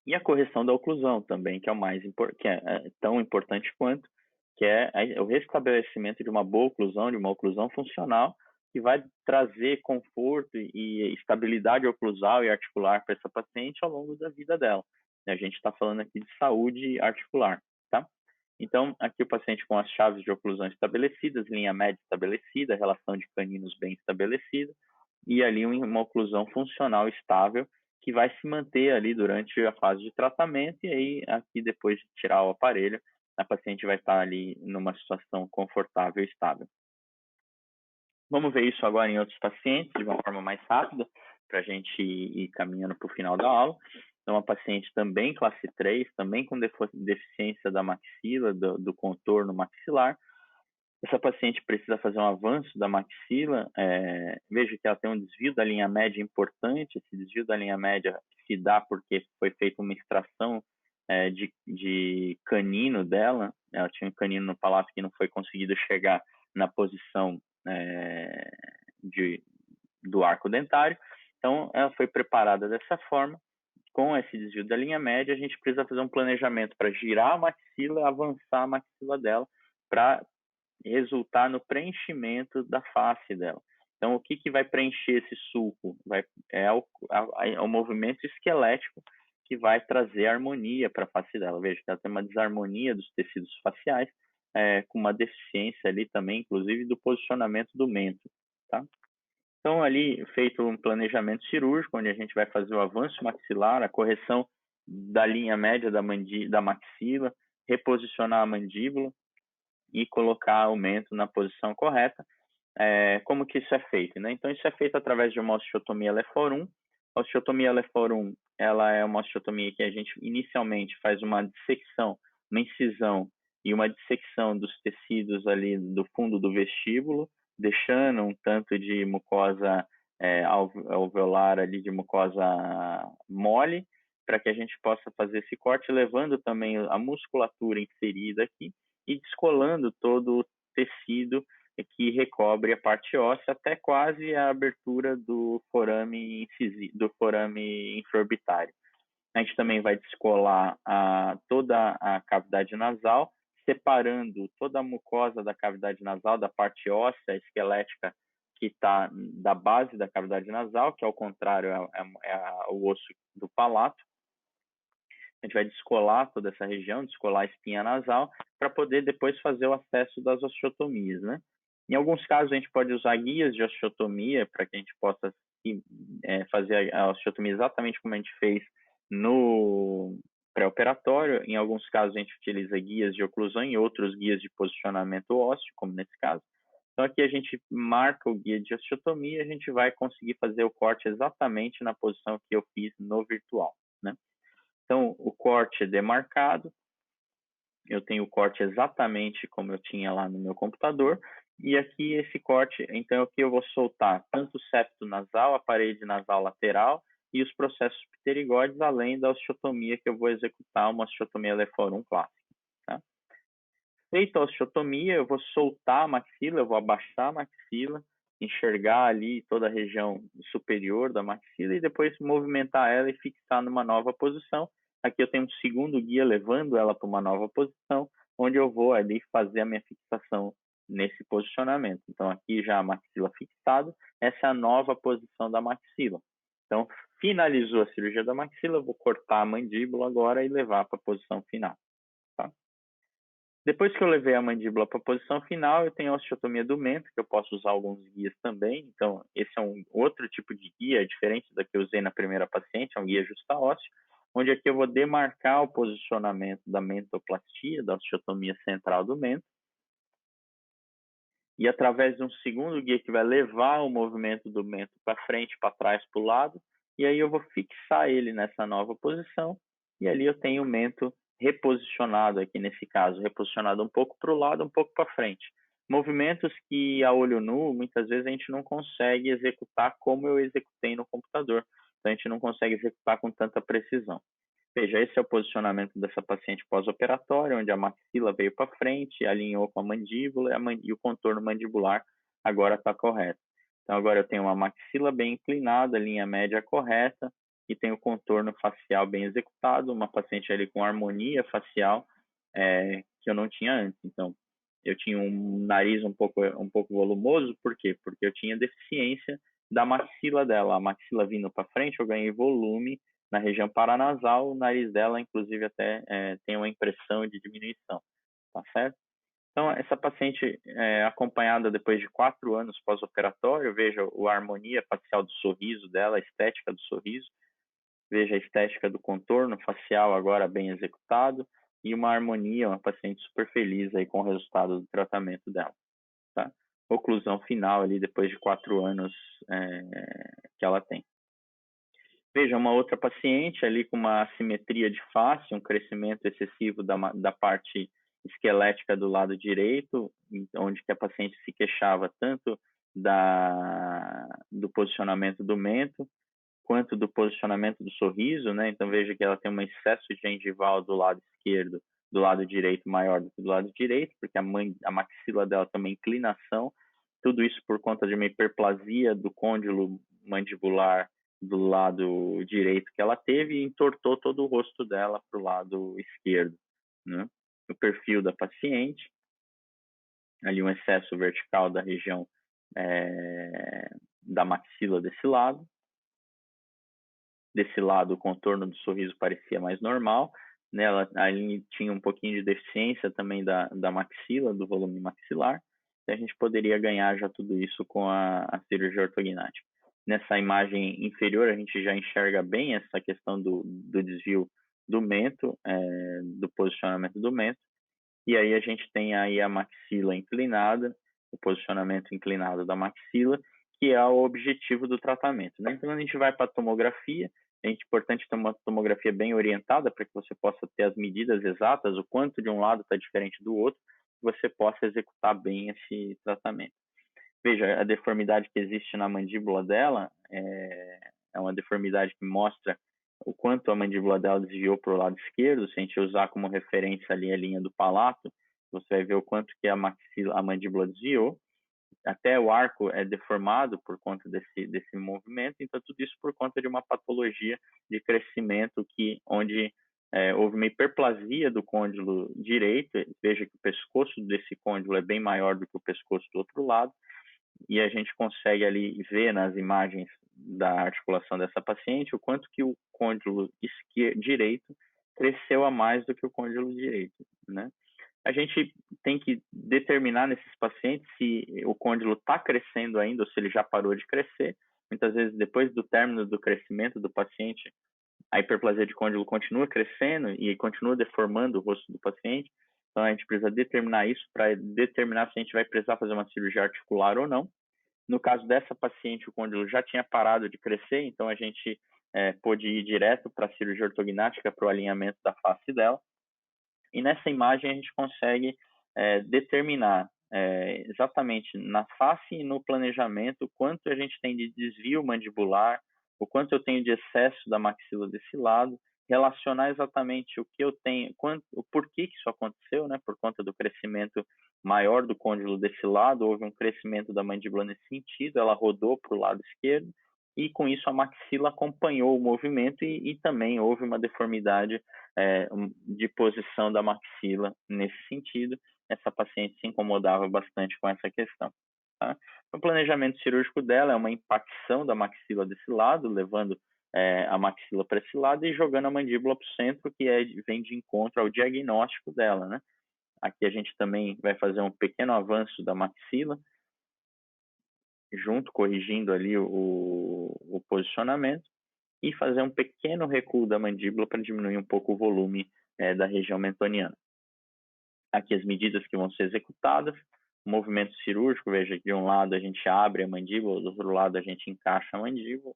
E a correção da oclusão também, que é o mais que é tão importante quanto, que é o restabelecimento de uma boa oclusão, de uma oclusão funcional, que vai trazer conforto e estabilidade oclusal e articular para essa paciente ao longo da vida dela. A gente está falando aqui de saúde articular, tá? Então, aqui o paciente com as chaves de oclusão estabelecidas, linha média estabelecida, relação de caninos bem estabelecida, e ali uma oclusão funcional estável, que vai se manter ali durante a fase de tratamento, e aí aqui depois de tirar o aparelho, a paciente vai estar ali numa situação confortável e estável. Vamos ver isso agora em outros pacientes, de uma forma mais rápida, para a gente ir caminhando para o final da aula. Então, uma paciente também classe 3, também com deficiência da maxila, do contorno maxilar. Essa paciente precisa fazer um avanço da maxila. Veja que ela tem um desvio da linha média importante. Esse desvio da linha média se dá porque foi feita uma extração de canino dela. Ela tinha um canino no palato que não foi conseguido chegar na posição do arco dentário. Então, ela foi preparada dessa forma. Com esse desvio da linha média, a gente precisa fazer um planejamento para girar a maxila, avançar a maxila dela, para resultar no preenchimento da face dela. Então, o que vai preencher esse sulco? É o movimento esquelético que vai trazer harmonia para a face dela. Veja que ela tem uma desarmonia dos tecidos faciais, com uma deficiência ali também, inclusive, do posicionamento do mento, tá? Então, ali, feito um planejamento cirúrgico, onde a gente vai fazer o avanço maxilar, a correção da linha média da maxila, reposicionar a mandíbula e colocar o mento na posição correta. Como que isso é feito, né? Então, isso é feito através de uma osteotomia LEFOR1. A osteotomia LEFOR1, ela é uma osteotomia que a gente inicialmente faz uma dissecção, uma incisão e uma dissecção dos tecidos ali do fundo do vestíbulo, deixando um tanto de mucosa alveolar ali, de mucosa mole, para que a gente possa fazer esse corte, levando também a musculatura inserida aqui e descolando todo o tecido que recobre a parte óssea até quase a abertura do forame infraorbitário. A gente também vai descolar toda a cavidade nasal, separando toda a mucosa da cavidade nasal da parte óssea esquelética que está da base da cavidade nasal, que ao contrário é o osso do palato. A gente vai descolar toda essa região, descolar a espinha nasal, para poder depois fazer o acesso das osteotomias, né? Em alguns casos, a gente pode usar guias de osteotomia para que a gente possa fazer a osteotomia exatamente como a gente fez no pré-operatório. Em alguns casos, a gente utiliza guias de oclusão e outros guias de posicionamento ósseo, como nesse caso. Então, aqui a gente marca o guia de osteotomia e a gente vai conseguir fazer o corte exatamente na posição que eu fiz no virtual, né? Então, o corte é demarcado, eu tenho o corte exatamente como eu tinha lá no meu computador, e aqui esse corte, então aqui eu vou soltar tanto o septo nasal, a parede nasal lateral e os processos pterigóides, além da osteotomia que eu vou executar, uma osteotomia LEFOR1 clássica. Tá? Feita a osteotomia, eu vou soltar a maxila, eu vou abaixar a maxila, enxergar ali toda a região superior da maxila e depois movimentar ela e fixar numa nova posição. Aqui eu tenho um segundo guia levando ela para uma nova posição, onde eu vou ali fazer a minha fixação nesse posicionamento. Então, aqui já a maxila fixada, essa é a nova posição da maxila. Então, finalizou a cirurgia da maxila, eu vou cortar a mandíbula agora e levar para a posição final. Tá? Depois que eu levei a mandíbula para a posição final, eu tenho a osteotomia do mento, que eu posso usar alguns guias também. Então, esse é um outro tipo de guia, diferente da que eu usei na primeira paciente, é um guia justa-ósseo. onde aqui eu vou demarcar o posicionamento da mentoplastia, da osteotomia central do mento, e através de um segundo guia que vai levar o movimento do mento para frente, para trás, para o lado, e aí eu vou fixar ele nessa nova posição, e ali eu tenho o mento reposicionado aqui nesse caso, reposicionado um pouco para o lado, um pouco para frente. Movimentos que a olho nu, muitas vezes a gente não consegue executar como eu executei no computador, então a gente não consegue executar com tanta precisão. Veja, esse é o posicionamento dessa paciente pós-operatória, onde a maxila veio para frente, alinhou com a mandíbula e o contorno mandibular agora está correto. Então, agora eu tenho uma maxila bem inclinada, linha média correta, e tenho o contorno facial bem executado, uma paciente ali com harmonia facial que eu não tinha antes. Então, eu tinha um nariz um pouco volumoso, por quê? Porque eu tinha deficiência da maxila dela. A maxila vindo para frente, eu ganhei volume na região paranasal, o nariz dela, inclusive, até tem uma impressão de diminuição, tá certo? Então, essa paciente acompanhada depois de 4 anos pós-operatório, veja a harmonia facial do sorriso dela, a estética do sorriso, veja a estética do contorno facial agora bem executado, e uma harmonia, uma paciente super feliz aí com o resultado do tratamento dela, tá? Oclusão final ali depois de 4 anos que ela tem. Veja, uma outra paciente ali com uma assimetria de face, um crescimento excessivo da parte esquelética do lado direito, onde que a paciente se queixava tanto do posicionamento do mento, quanto do posicionamento do sorriso, né? Então veja que ela tem um excesso de gengival do lado esquerdo, do lado direito maior do que do lado direito, porque a maxila dela tem uma inclinação, tudo isso por conta de uma hiperplasia do côndilo mandibular do lado direito que ela teve e entortou todo o rosto dela para o lado esquerdo, né? O perfil da paciente, ali um excesso vertical da região da maxila desse lado. Desse lado, o contorno do sorriso parecia mais normal, né? Ela ali tinha um pouquinho de deficiência também da maxila, do volume maxilar, e a gente poderia ganhar já tudo isso com a cirurgia ortognática. Nessa imagem inferior, a gente já enxerga bem essa questão do desvio do mento, do posicionamento do mento, e aí a gente tem aí a maxila inclinada, o posicionamento inclinado da maxila, que é o objetivo do tratamento, né? Então, a gente vai para a tomografia, é importante ter uma tomografia bem orientada para que você possa ter as medidas exatas, o quanto de um lado está diferente do outro, você possa executar bem esse tratamento. Veja, a deformidade que existe na mandíbula dela é uma deformidade que mostra o quanto a mandíbula dela desviou para o lado esquerdo. Se a gente usar como referência ali a linha do palato, você vai ver o quanto que a mandíbula desviou. Até o arco é deformado por conta desse movimento, então tudo isso por conta de uma patologia de crescimento onde houve uma hiperplasia do côndilo direito. Veja que o pescoço desse côndilo é bem maior do que o pescoço do outro lado, e a gente consegue ali ver nas imagens da articulação dessa paciente o quanto que o côndilo direito cresceu a mais do que o côndilo direito, né? A gente tem que determinar nesses pacientes se o côndilo está crescendo ainda ou se ele já parou de crescer. Muitas vezes, depois do término do crescimento do paciente, a hiperplasia de côndilo continua crescendo e continua deformando o rosto do paciente. Então, a gente precisa determinar isso para determinar se a gente vai precisar fazer uma cirurgia articular ou não. No caso dessa paciente, o côndilo já tinha parado de crescer, então a gente pôde ir direto para a cirurgia ortognática, para o alinhamento da face dela. E nessa imagem a gente consegue determinar exatamente na face e no planejamento quanto a gente tem de desvio mandibular, o quanto eu tenho de excesso da maxila desse lado, relacionar exatamente o que eu tenho, o porquê que isso aconteceu, né? Por conta do crescimento maior do côndilo desse lado, houve um crescimento da mandíbula nesse sentido, ela rodou para o lado esquerdo, e com isso a maxila acompanhou o movimento e também houve uma deformidade de posição da maxila nesse sentido. Essa paciente se incomodava bastante com essa questão. Tá? O planejamento cirúrgico dela é uma impacção da maxila desse lado, levando a maxila para esse lado e jogando a mandíbula para o centro, que vem de encontro ao diagnóstico dela, né? Aqui a gente também vai fazer um pequeno avanço da maxila, junto, corrigindo ali o posicionamento. e fazer um pequeno recuo da mandíbula para diminuir um pouco o volume da região mentoniana. Aqui as medidas que vão ser executadas, o movimento cirúrgico, veja que de um lado a gente abre a mandíbula, do outro lado a gente encaixa a mandíbula.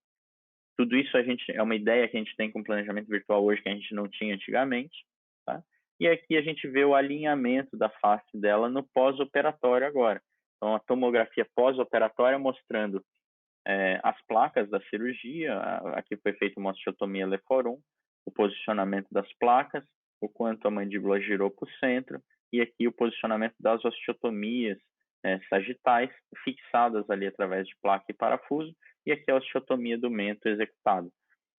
Tudo isso é uma ideia que a gente tem com planejamento virtual hoje que a gente não tinha antigamente, tá? E aqui a gente vê o alinhamento da face dela no pós-operatório agora. Então, a tomografia pós-operatória mostrando as placas da cirurgia, aqui foi feita uma osteotomia Leforum, o posicionamento das placas, o quanto a mandíbula girou para o centro, e aqui o posicionamento das osteotomias sagitais, fixadas ali através de placa e parafuso, e aqui a osteotomia do mento executada.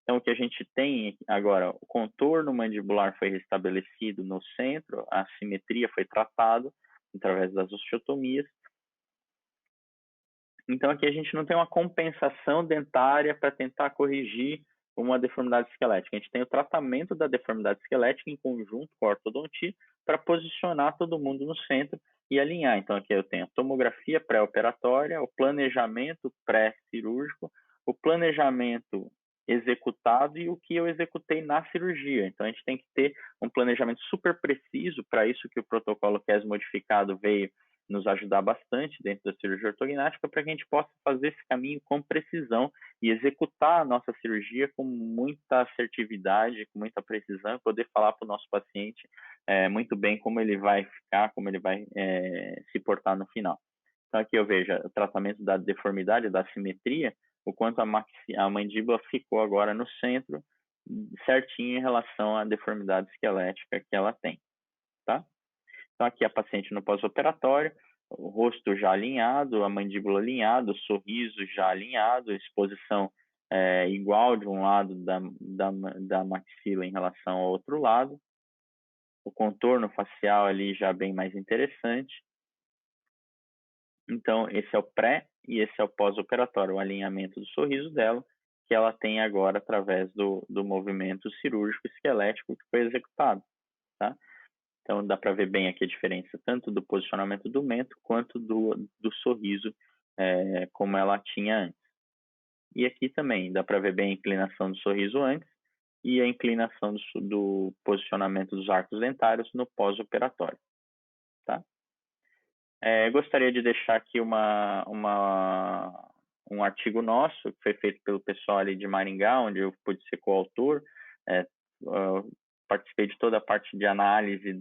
Então, o que a gente tem agora, o contorno mandibular foi restabelecido no centro, a simetria foi tratada através das osteotomias. Então, aqui a gente não tem uma compensação dentária para tentar corrigir uma deformidade esquelética. A gente tem o tratamento da deformidade esquelética em conjunto com a ortodontia para posicionar todo mundo no centro e alinhar. Então, aqui eu tenho a tomografia pré-operatória, o planejamento pré-cirúrgico, o planejamento executado e o que eu executei na cirurgia. Então, a gente tem que ter um planejamento super preciso, para isso que o protocolo QES modificado veio nos ajudar bastante dentro da cirurgia ortognática, para que a gente possa fazer esse caminho com precisão e executar a nossa cirurgia com muita assertividade, com muita precisão, e poder falar para o nosso paciente muito bem como ele vai ficar, como ele vai se portar no final. Então, aqui eu vejo o tratamento da deformidade, da assimetria, o quanto a mandíbula ficou agora no centro, certinho em relação à deformidade esquelética que ela tem, tá? Então, aqui a paciente no pós-operatório, o rosto já alinhado, a mandíbula alinhada, o sorriso já alinhado, exposição igual de um lado da maxila em relação ao outro lado, o contorno facial ali já bem mais interessante. Então, esse é o pré e esse é o pós-operatório, o alinhamento do sorriso dela, que ela tem agora através do movimento cirúrgico esquelético que foi executado, tá? Então, dá para ver bem aqui a diferença, tanto do posicionamento do mento, quanto do sorriso, como ela tinha antes. E aqui também, dá para ver bem a inclinação do sorriso antes e a inclinação do posicionamento dos arcos dentários no pós-operatório, tá? Gostaria de deixar aqui um artigo nosso, que foi feito pelo pessoal ali de Maringá, onde eu pude ser coautor. Participei de toda a parte de análise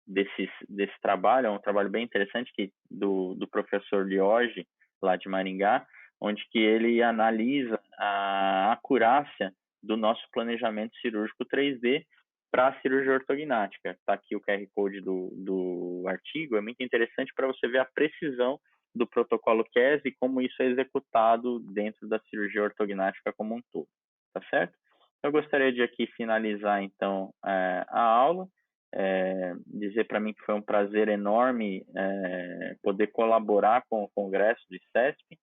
desse trabalho. É um trabalho bem interessante do professor Lioge, lá de Maringá, onde que ele analisa a acurácia do nosso planejamento cirúrgico 3D para a cirurgia ortognática. Está aqui o QR Code do artigo. É muito interessante para você ver a precisão do protocolo QES e como isso é executado dentro da cirurgia ortognática como um todo. Tá certo? Eu gostaria de aqui finalizar, então, a aula. Dizer para mim que foi um prazer enorme poder colaborar com o Congresso do ICESP,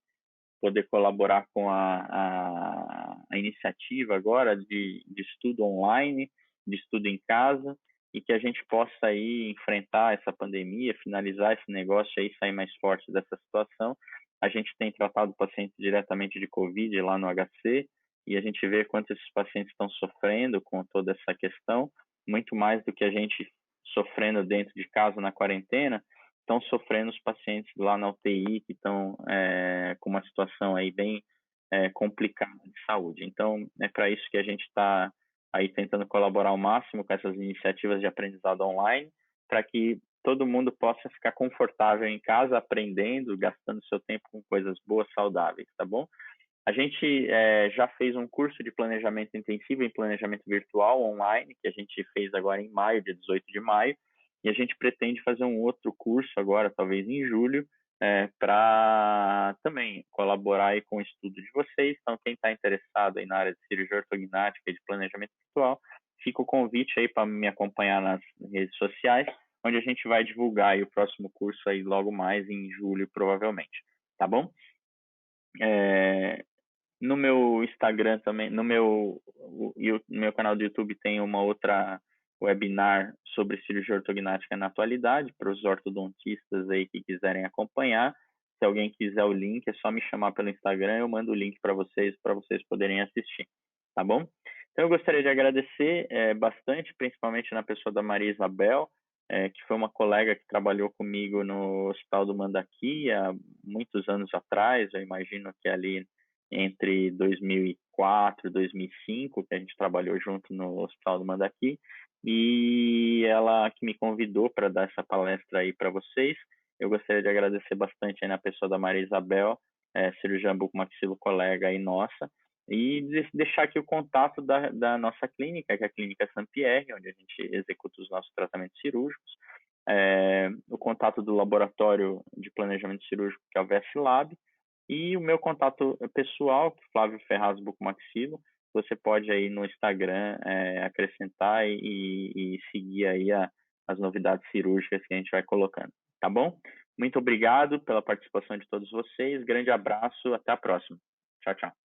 poder colaborar com a iniciativa agora de estudo online, de estudo em casa, e que a gente possa aí enfrentar essa pandemia, finalizar esse negócio aí, sair mais forte dessa situação. A gente tem tratado pacientes diretamente de Covid lá no HC, e a gente vê quanto esses pacientes estão sofrendo com toda essa questão, muito mais do que a gente sofrendo dentro de casa na quarentena, estão sofrendo os pacientes lá na UTI que estão com uma situação aí bem complicada de saúde. Então, é para isso que a gente está aí tentando colaborar ao máximo com essas iniciativas de aprendizado online, para que todo mundo possa ficar confortável em casa, aprendendo, gastando seu tempo com coisas boas, saudáveis, tá bom? A gente já fez um curso de planejamento intensivo em planejamento virtual online, que a gente fez agora em maio, dia 18 de maio, e a gente pretende fazer um outro curso agora, talvez em julho, para também colaborar aí com o estudo de vocês. Então, quem está interessado aí na área de cirurgia ortognática e de planejamento virtual, fica o convite aí para me acompanhar nas redes sociais, onde a gente vai divulgar aí o próximo curso aí logo mais em julho, provavelmente. Tá bom? No meu Instagram também, no meu canal do YouTube tem uma outra webinar sobre cirurgia ortognática na atualidade, para os ortodontistas aí que quiserem acompanhar. Se alguém quiser o link, é só me chamar pelo Instagram, eu mando o link para vocês poderem assistir, tá bom? Então, eu gostaria de agradecer bastante, principalmente na pessoa da Maria Isabel, que foi uma colega que trabalhou comigo no Hospital do Mandaki há muitos anos atrás, eu imagino que ali entre 2004 e 2005, que a gente trabalhou junto no Hospital do Mandaki, e ela que me convidou para dar essa palestra aí para vocês. Eu gostaria de agradecer bastante aí na pessoa da Maria Isabel, cirurgiã bucomaxilo colega aí nossa, e deixar aqui o contato da nossa clínica, que é a Clínica Saint-Pierre, onde a gente executa os nossos tratamentos cirúrgicos, o contato do laboratório de planejamento cirúrgico, que é o VSLab, e o meu contato pessoal, que é Flávio Ferraz Bucomaxilo. Você pode aí no Instagram acrescentar e seguir aí as novidades cirúrgicas que a gente vai colocando, tá bom? Muito obrigado pela participação de todos vocês, grande abraço, até a próxima. Tchau, tchau.